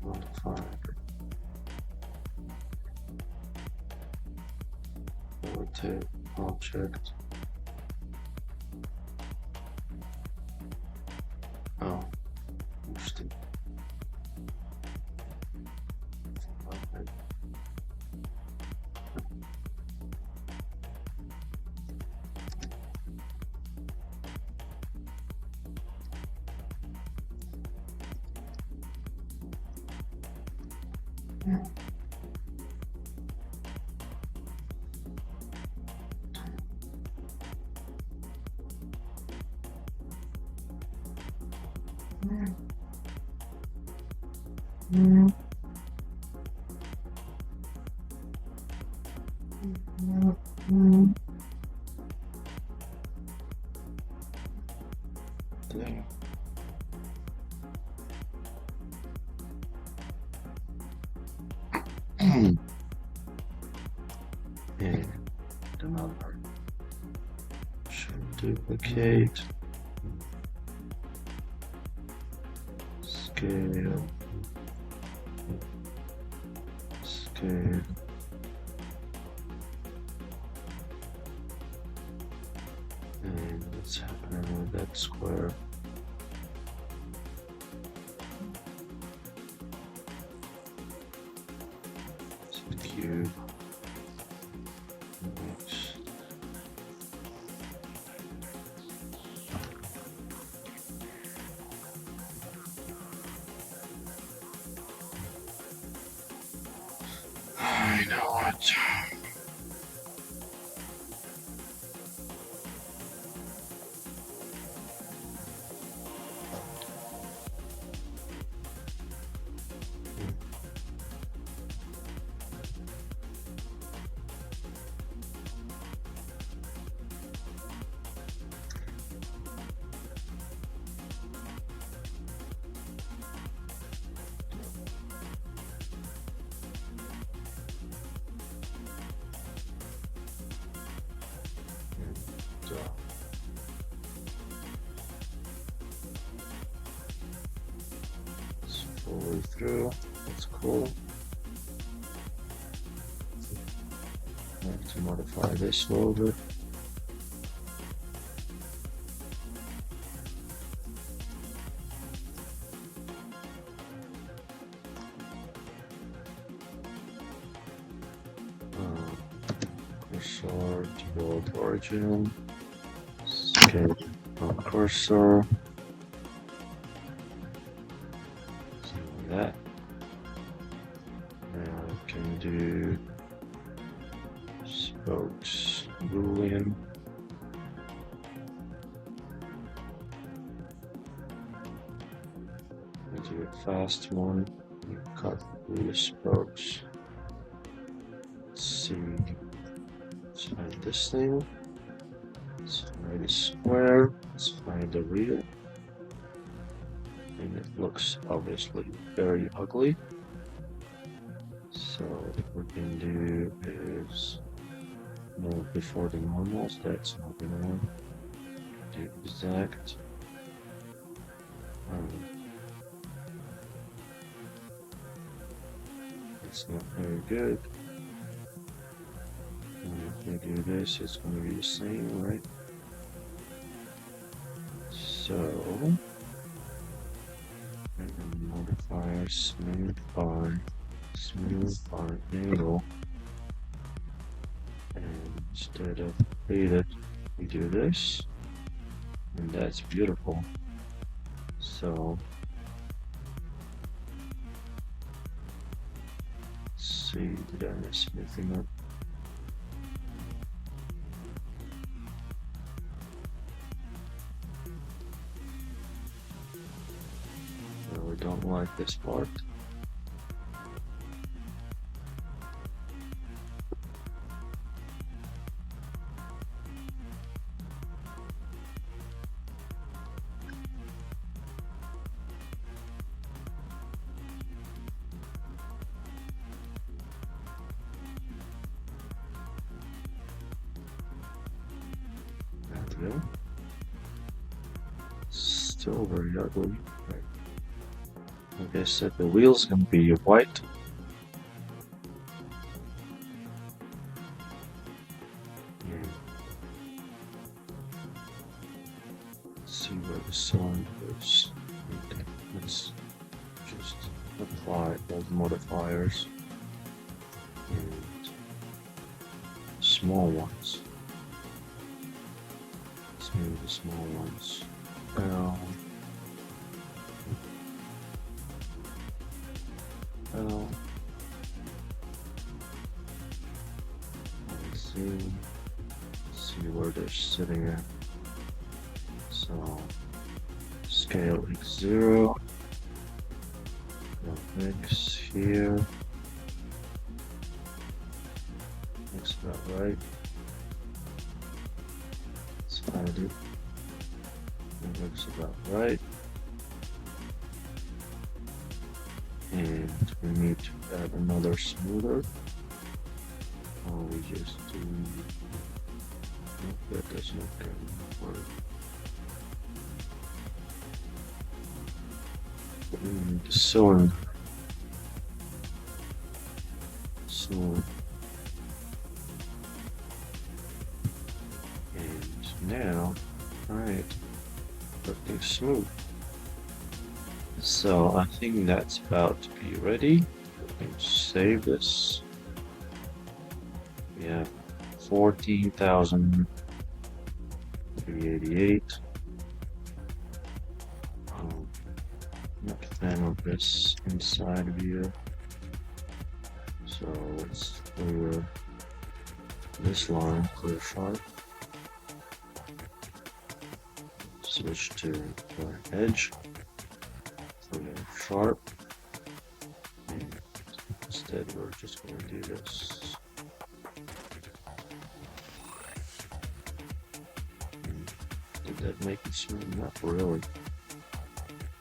[SPEAKER 1] Modifier. Rotate object. Oh, interesting. Okay. another. Should duplicate. Scale. Scale. And what's happening with that square? It's a cube. Next. I know it. It's fully through. That's cool. I have to modify this a little bit. Cursor to origin. Scale on cursor. Like that. Now I can do spokes boolean. I do a fast one. You cut through the spokes. Let's see. Let's find this thing. Let's find a square. Let's find a wheel. And it looks obviously very ugly. So what we can do is move before the normals. That's not gonna work. Do exact. It's not very good. And if we do this, it's going to be the same, right? So, and modifier smooth by angle. And instead of faded, we do this, and that's beautiful. So, let's see, did I miss anything up? I don't like this part. There we go. Still very ugly. Right. Like I said, the wheel's gonna be white. And let's see where the sun goes. Okay, let's just apply all the modifiers and small ones. Let's move the small ones down. Well, let's see where they're sitting at. So scale x0, mix here. Looks about right. Let's find it. It looks about right. And we need to add another smoother. Or we just do That does not work. The cylinder. So, and now, alright, everything's smooth. So I think that's about to be ready. We can save this. We have 14,388. Not a fan of this inside view. So let's clear this line, clear sharp. Switch to clear edge, clear sharp. And instead, we're just going to do this. Did that make it smooth? Not really.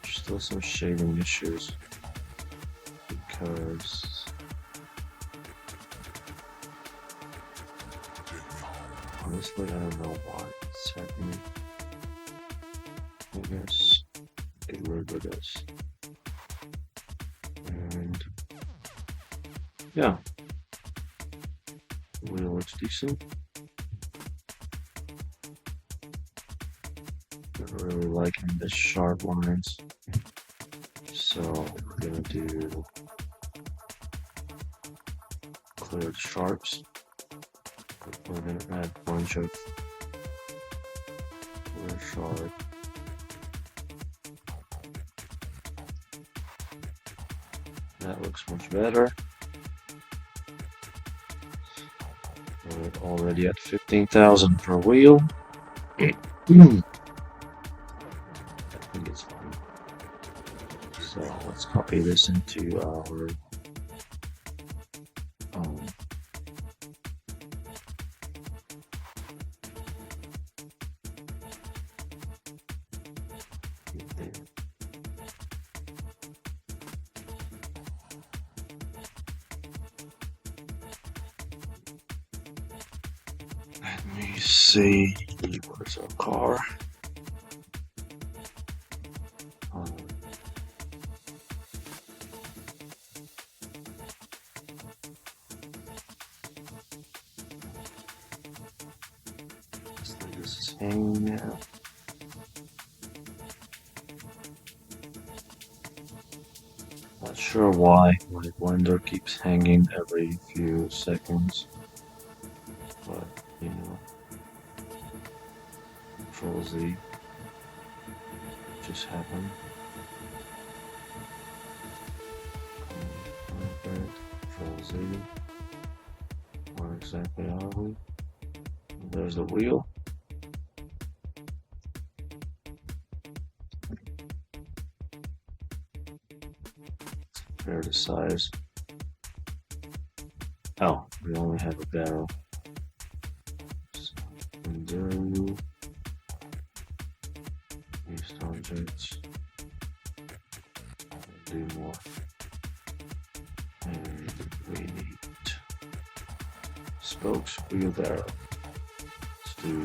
[SPEAKER 1] There's still some shading issues because honestly, I don't know why it's happening. I guess get rid of this. And yeah, wheel looks decent. I'm really liking the sharp lines. So we're gonna do clear the sharps. We're gonna add a bunch of clear sharp. That looks much better. We're already at 15,000 per wheel. I think it's fine. So let's copy this into our let me see, where's our car? This is hanging now. Not sure why my blender keeps hanging every few seconds, but you know, Control Z just happened. Control Z. Where exactly are we? There's the wheel. Compare the size. Oh, we only have a barrel. So, undo these objects. Do more. And we need spokes, wheel barrel. Let's do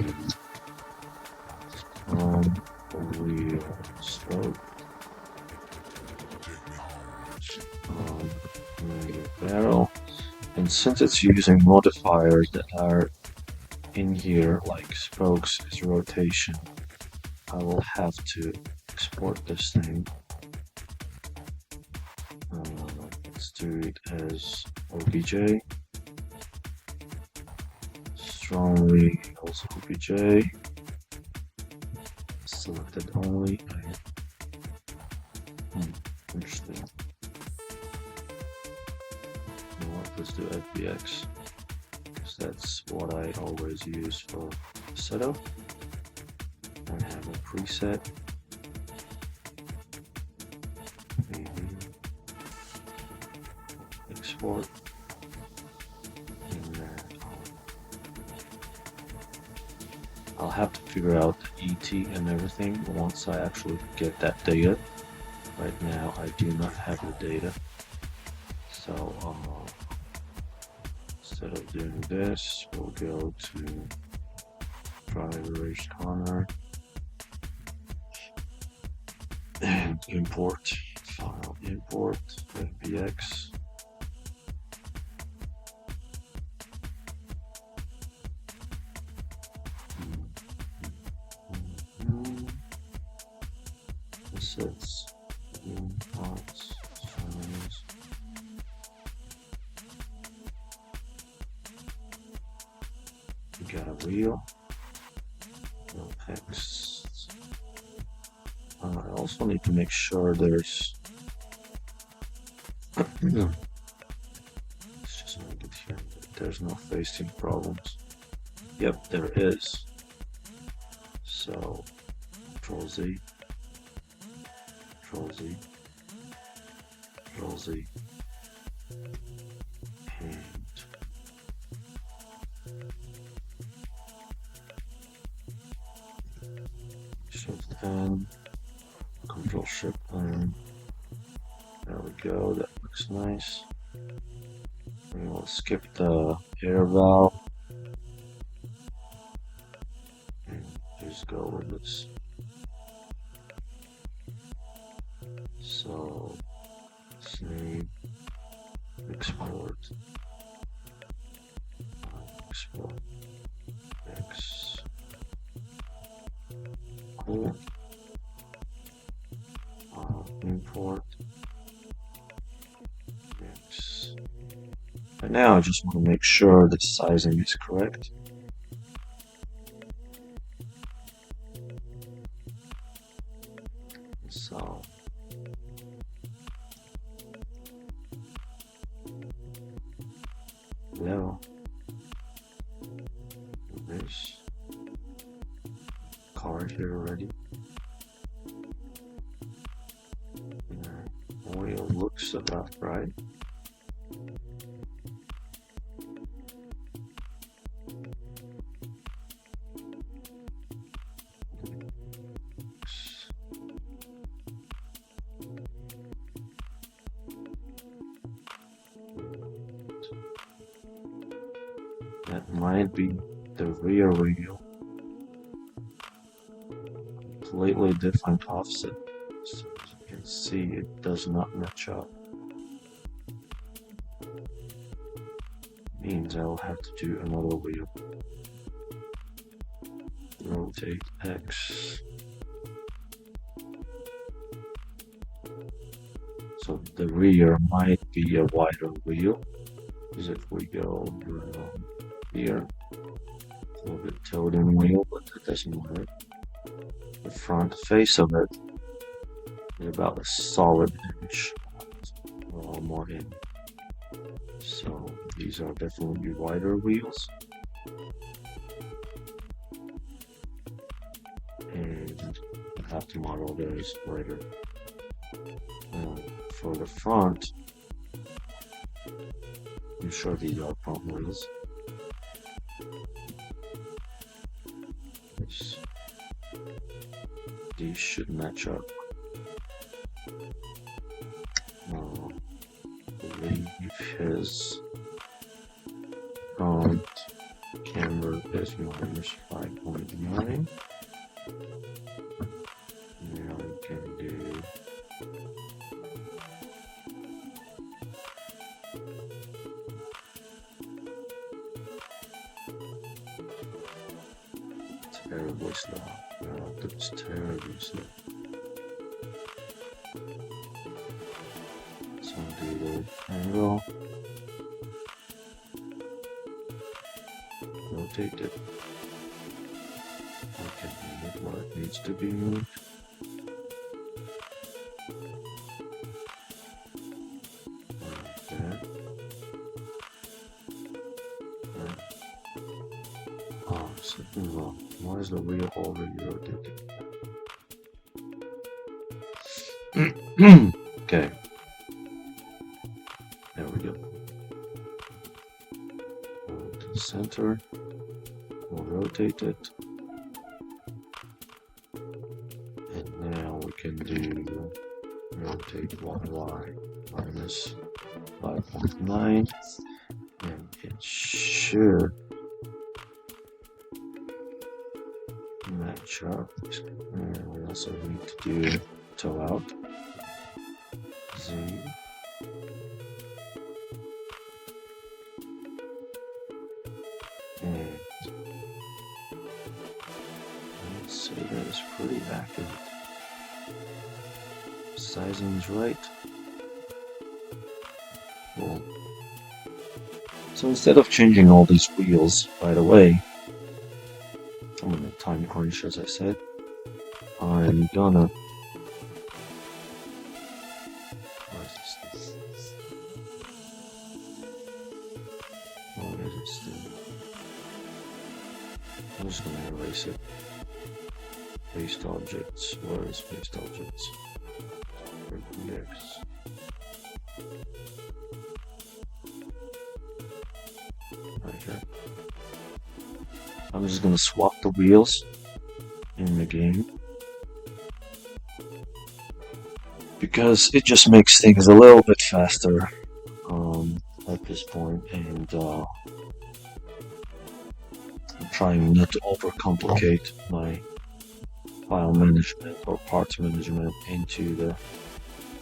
[SPEAKER 1] wheel spoke. Wheel barrel. And since it's using modifiers that are in here, like spokes is rotation, I will have to export this thing. Let's do it as OBJ. Strongly also OBJ. Selected only. Interesting. You know what, let's do FBX, because that's what I always use for Assetto. I have a preset. Maybe export. And I'll have to figure out the ET and everything once I actually get that data. Right now I do not have the data. So instead of doing this, we'll go to erase Conor and import file import FBX. Assets, parts, files. We got a wheel. No text. I also need to make sure there's. Let's just make it here. There's no facing problems. Yep, there is. So, Control Z, Control Z, Control Z, and Shift N, Control Shift N. There we go. That looks nice. We will skip the air valve and just go with this. So save, export, export, X, cool, import, X. And now I just want to make sure the sizing is correct. So level this card here already. Oil looks about right. That might be the rear wheel. Completely different offset. So as you can see, it does not match up. Means I'll have to do another wheel. Rotate X. So the rear might be a wider wheel. Because if we go here, a little bit tilting wheel, but that doesn't matter. The front face of it is about a solid inch or more in. So these are definitely wider wheels. And I have to model those later. For the front, I'm sure these are front wheels. These should match up. I believe his front camber is minus 5.9. Now we can do terribly slow. No, that's terribly slow. So do the angle. Rotate it. We can move it where it needs to be moved. Like that. Oh, something wrong. Why is the wheel already rotated? Okay. There we go. Go to the center. We'll rotate it. And now we can do rotate YY minus 5.9. And it should match up. And we also need to do toe out. Z. And let's say that is pretty accurate. Sizing's right. Cool. So instead of changing all these wheels right away, I'm gonna time crunch as I said. I'm gonna. What is this thing? What is this thing? I'm just gonna erase it. Paste objects. Where is paste objects? EX. Okay. I'm just gonna swap the wheels in the game because it just makes things a little bit faster at this point, and I'm trying not to overcomplicate my file management or parts management into the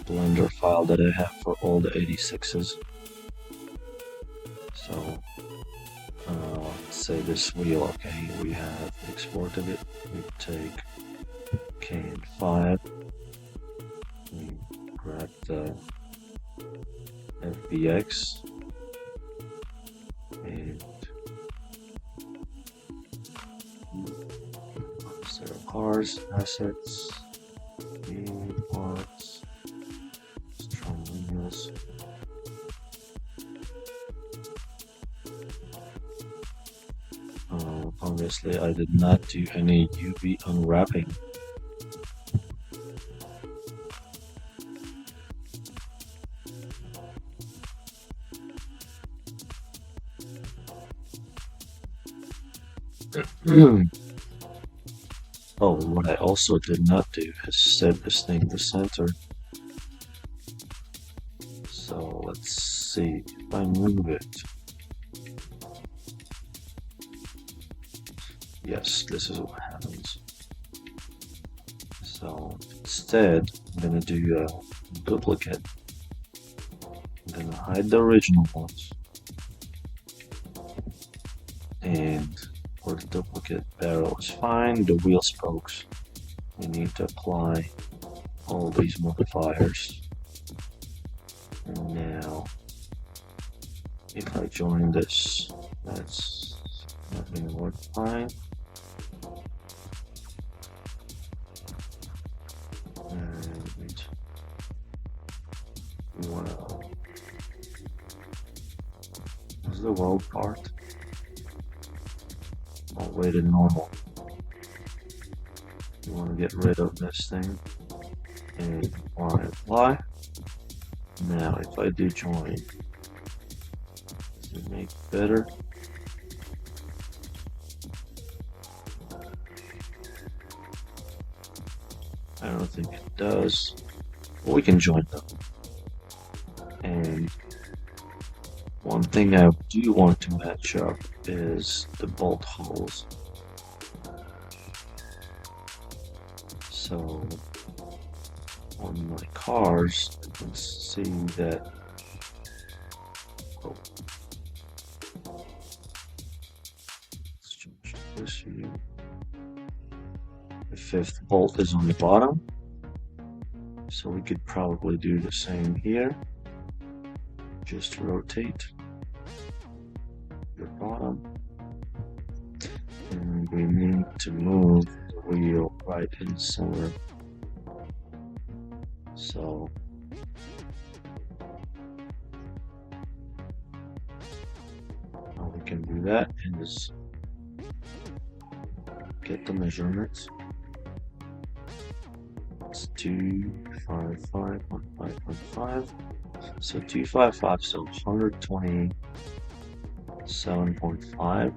[SPEAKER 1] Blender file that I have for all the 86s. So let's say this wheel, okay, we have exported it. We take Can 5, we grab the FBX and Assetto Cars, assets, game parts, STROM wheels. Obviously, I did not do any UV unwrapping. Oh, what I also did not do is set this thing to center. So let's see if I move it. Yes, this is what happens. So instead, I'm gonna do a duplicate. I'm gonna hide the original ones. And for the duplicate barrel is fine. The wheel spokes, we need to apply all these modifiers. And now, if I join this, that's not gonna work fine. And wow, what's the world part? I'll wait in normal. You want to get rid of this thing and apply. Now, if I do join, does it make it better? I don't think it does. But we can join them. And one thing I do want to match up is the bolt holes. So on my cars, I can see that. Oh. Let's change this view. The fifth bolt is on the bottom, so we could probably do the same here. Just rotate the bottom, and we need to move the wheel right in center. So now we can do that and just get the measurements. It's 255.5.5. So 255, so 127.5.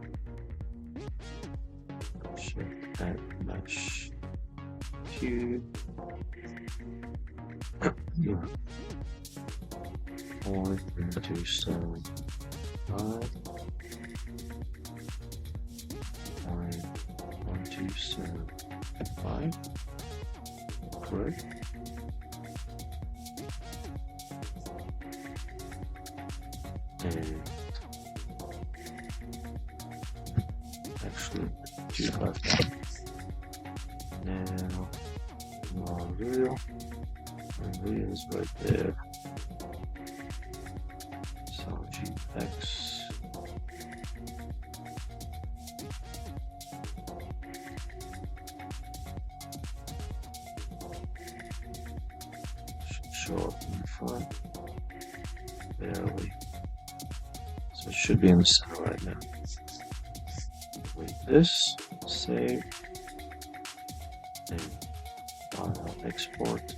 [SPEAKER 1] Check that match Q. 127.5. 127. 5. Correct. And actually, 255. Now, real. And real is right there. So GX. Show up in the front. Barely. So it should be in the center right now. Delete this. Save. And file export.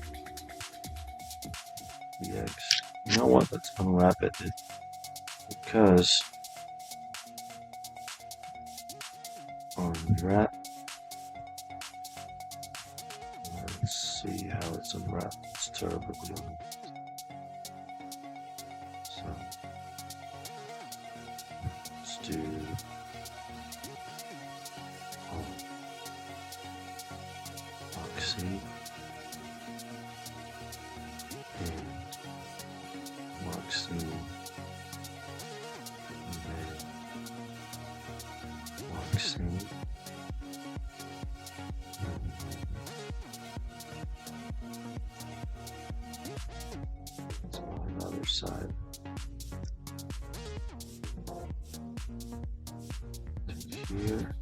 [SPEAKER 1] EX. You know what? Let's unwrap it because unwrap. Let's see how it's unwrapped. It's terribly unwrapped. So let's do Oxy and Moxie and then Moxie. Other side to here.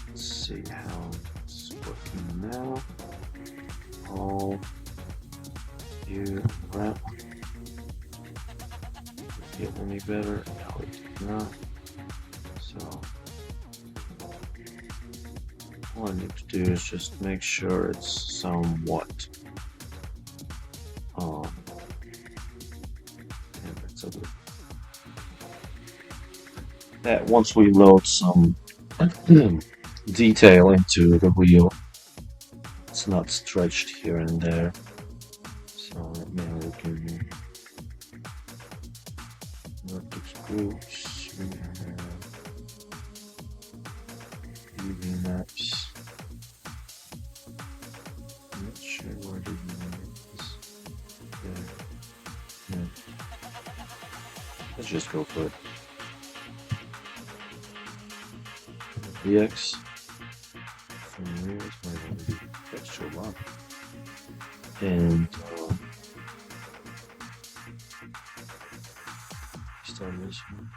[SPEAKER 1] Let's see how it's working now. All you wrap. Get any better? No, it did not. So all I need to do is just make sure it's somewhat and that's a that once we load some detail into the wheel, it's not stretched here and there. So now we can vertex groups, we have UV maps. I'm not sure where the UV map is. Yeah. Let's just go for it. VX from here is my only texture one. And start this one.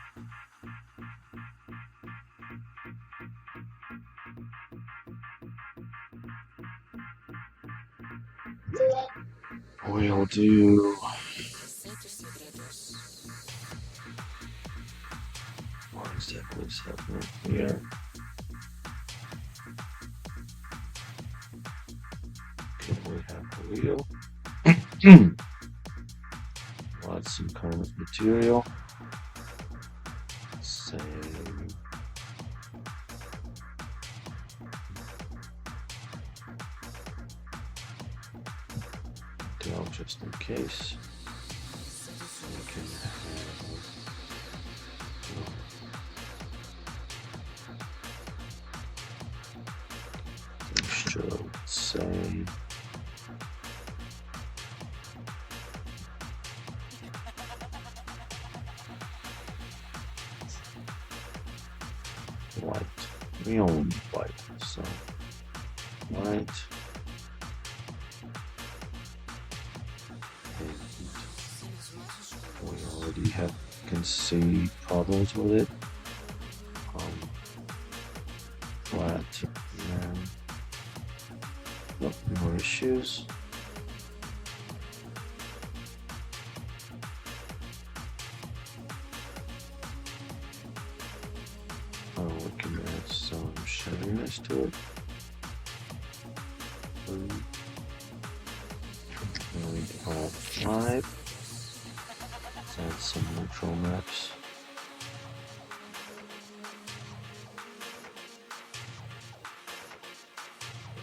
[SPEAKER 1] We'll do what exactly is happening here. We have a wheel. Add some kind of material. Say just in case. We can have texture, let's say. White. We only need white, so white. And we already can see problems with it. Flat. And nope, more issues. We can add some shadowness to it. Going all 5. Let's add some neutral maps.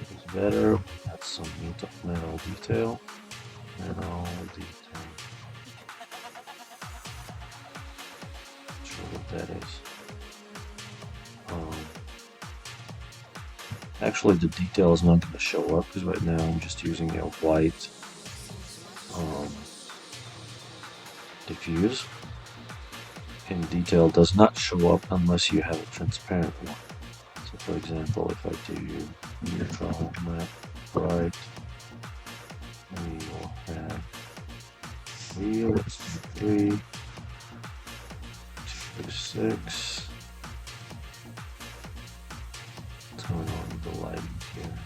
[SPEAKER 1] It's better. Add some metal detail. Metal detail. Not sure what that is. Actually, the detail is not going to show up because right now I'm just using a white diffuse. And detail does not show up unless you have a transparent one. So for example, if I do neutral map bright, we will have wheel 3, 2, 6. Turn on the lighting here.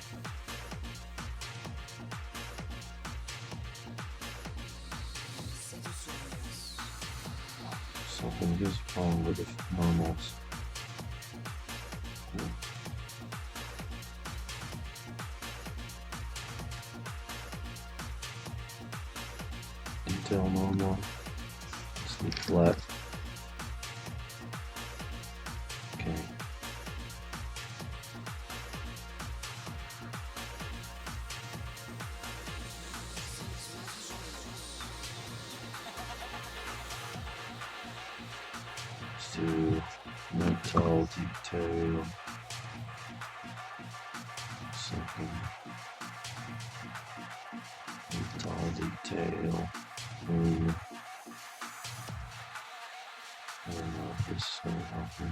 [SPEAKER 1] Something is wrong with the normals. Detail normal. Let's leave flat. Okay. Let's do metal detail. Something. Metal detail. I don't know if this is going to happen.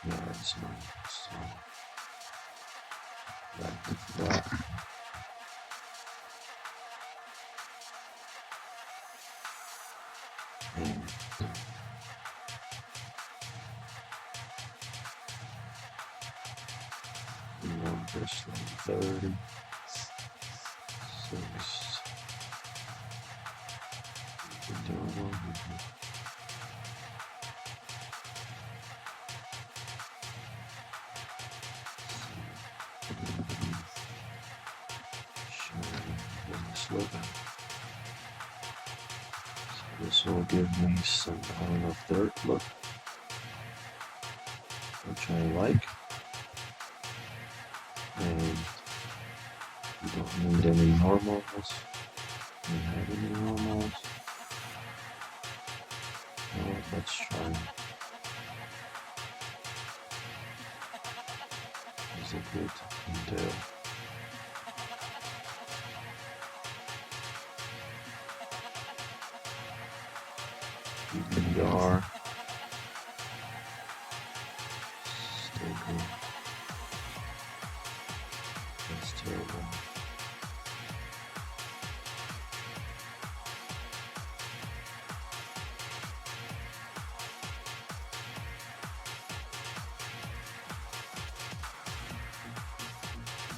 [SPEAKER 1] Yeah, it's not. So, back to flat. And numbers 30. 6. So this will give me some kind of dirt look, which I like. And we don't need any normals. We don't have any normals. Well, let's try. Is a good detail. PBR. Stable. That's terrible.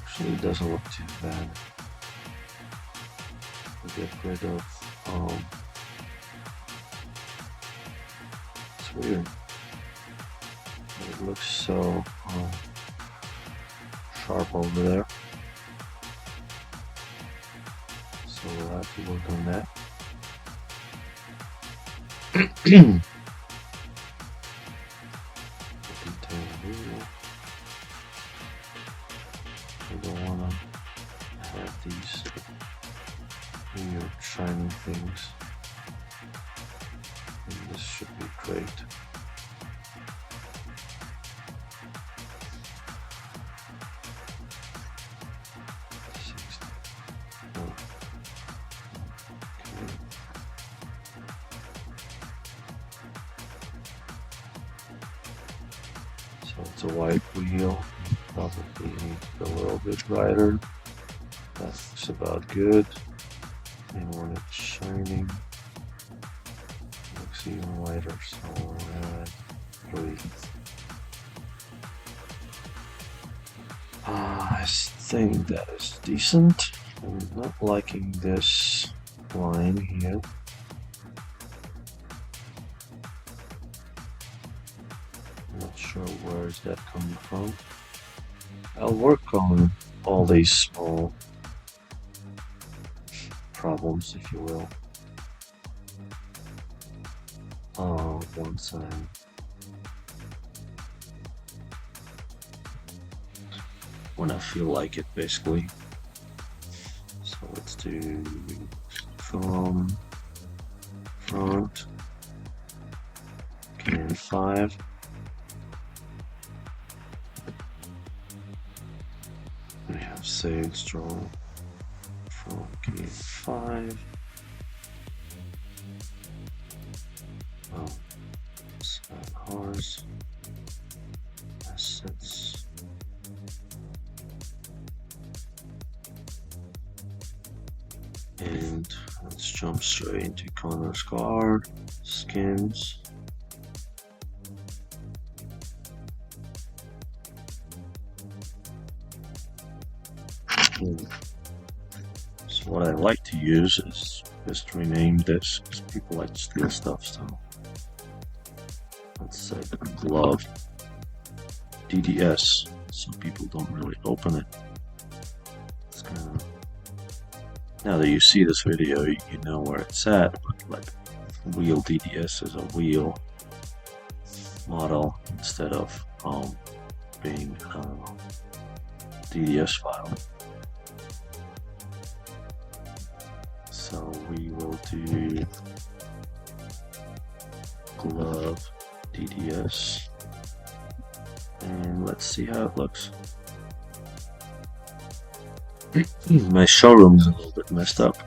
[SPEAKER 1] Actually, it doesn't look too bad. We'll get rid of it's weird. It looks so sharp over there. So we'll have to work on that. I don't want to have these weird shiny things. And this should be great. So it's a white wheel, probably a little bit brighter. That looks about good. And when it's shining, it looks even whiter. So we'll add 3. I think that is decent. I'm not liking this line here. Not sure where is that coming from. I'll work on all these small problems, if you will. Once when I feel like it, basically. So let's do from front, can 5. We have saved STROM from can 5. Horse assets. And let's jump straight into Conor's car, skins. So what I like to use is just rename this because people like to steal stuff. So let's say glove DDS, so people don't really open it. It's kind of, now that you see this video, you know where it's at. But like wheel DDS is a wheel model instead of being DDS file. So we will do glove DDS, and let's see how it looks. My showroom is a little bit messed up.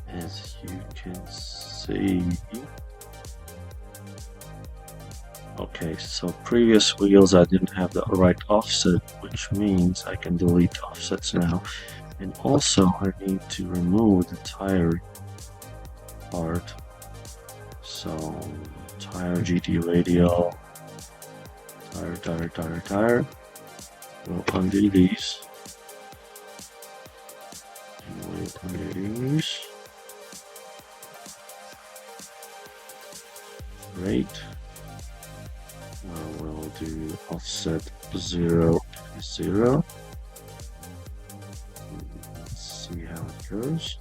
[SPEAKER 1] As you can see, okay, so previous wheels I didn't have the right offset, which means I can delete offsets now. And also I need to remove the tire part. So tire, GT radial, tire. We'll undo these. And we'll undo these. Great. Now we'll do offset 0, 0. Let's see how it goes.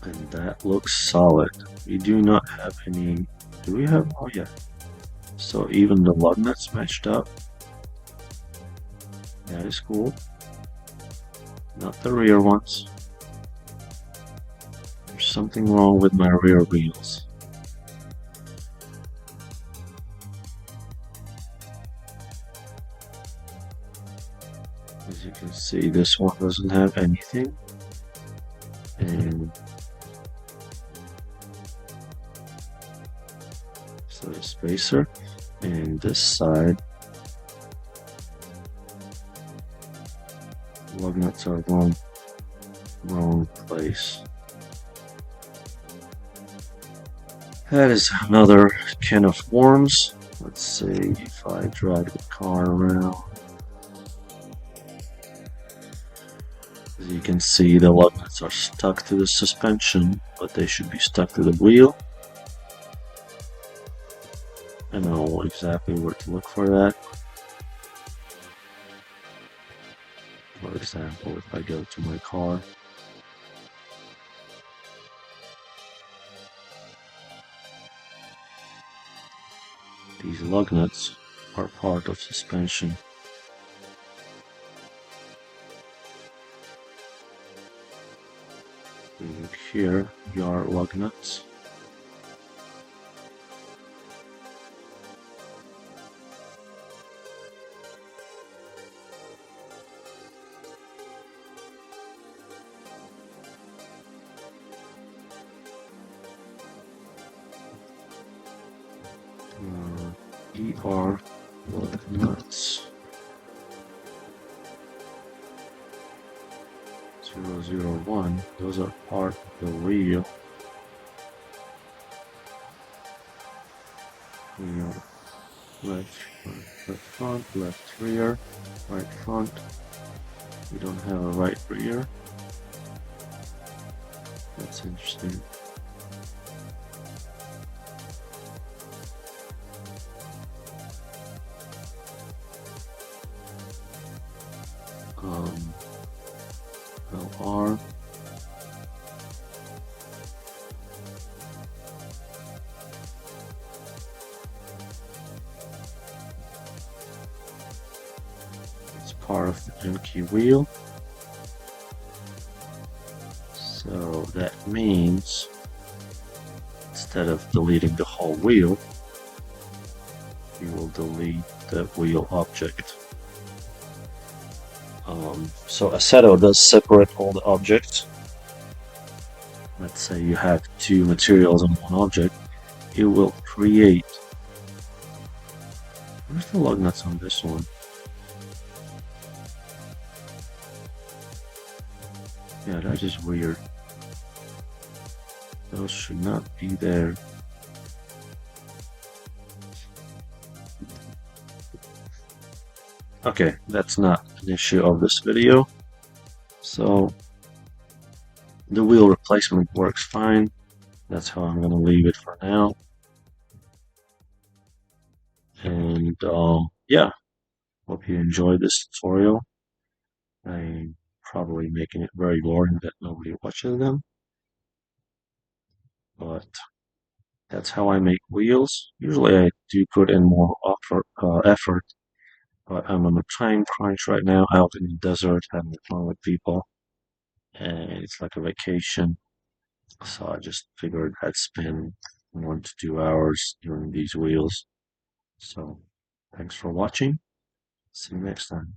[SPEAKER 1] And that looks solid. We do not have any. Do we have? Oh yeah. So even the lug nuts matched up. That is cool. Not the rear ones. There's something wrong with my rear wheels. As you can see, this one doesn't have anything. And so the spacer, and this side lug nuts are wrong place. That is another can of worms. Let's see if I drag the car around. As you can see, the lug nuts are stuck to the suspension, but they should be stuck to the wheel. I know exactly where to look for that. For example, if I go to my car, these lug nuts are part of suspension. And here are lug nuts. ER lug nuts 001. Those are part of the wheel. left front, left rear, right front. We don't have a right rear. That's interesting. LR. It's part of the empty wheel. So that means instead of deleting the whole wheel, you will delete the wheel object. So Assetto does separate all the objects. Let's say you have two materials in one object, it will create. Where's the lug nuts on this one? Yeah, that is weird. Those should not be there. Okay, that's not an issue of this video. So the wheel replacement works fine. That's how I'm going to leave it for now. And yeah, hope you enjoyed this tutorial. I'm probably making it very boring that nobody watches them. But that's how I make wheels. Usually I do put in more effort, but I'm on a time crunch right now out in the desert having fun with people. And it's like a vacation. So I just figured I'd spend 1 to 2 hours doing these wheels. So thanks for watching. See you next time.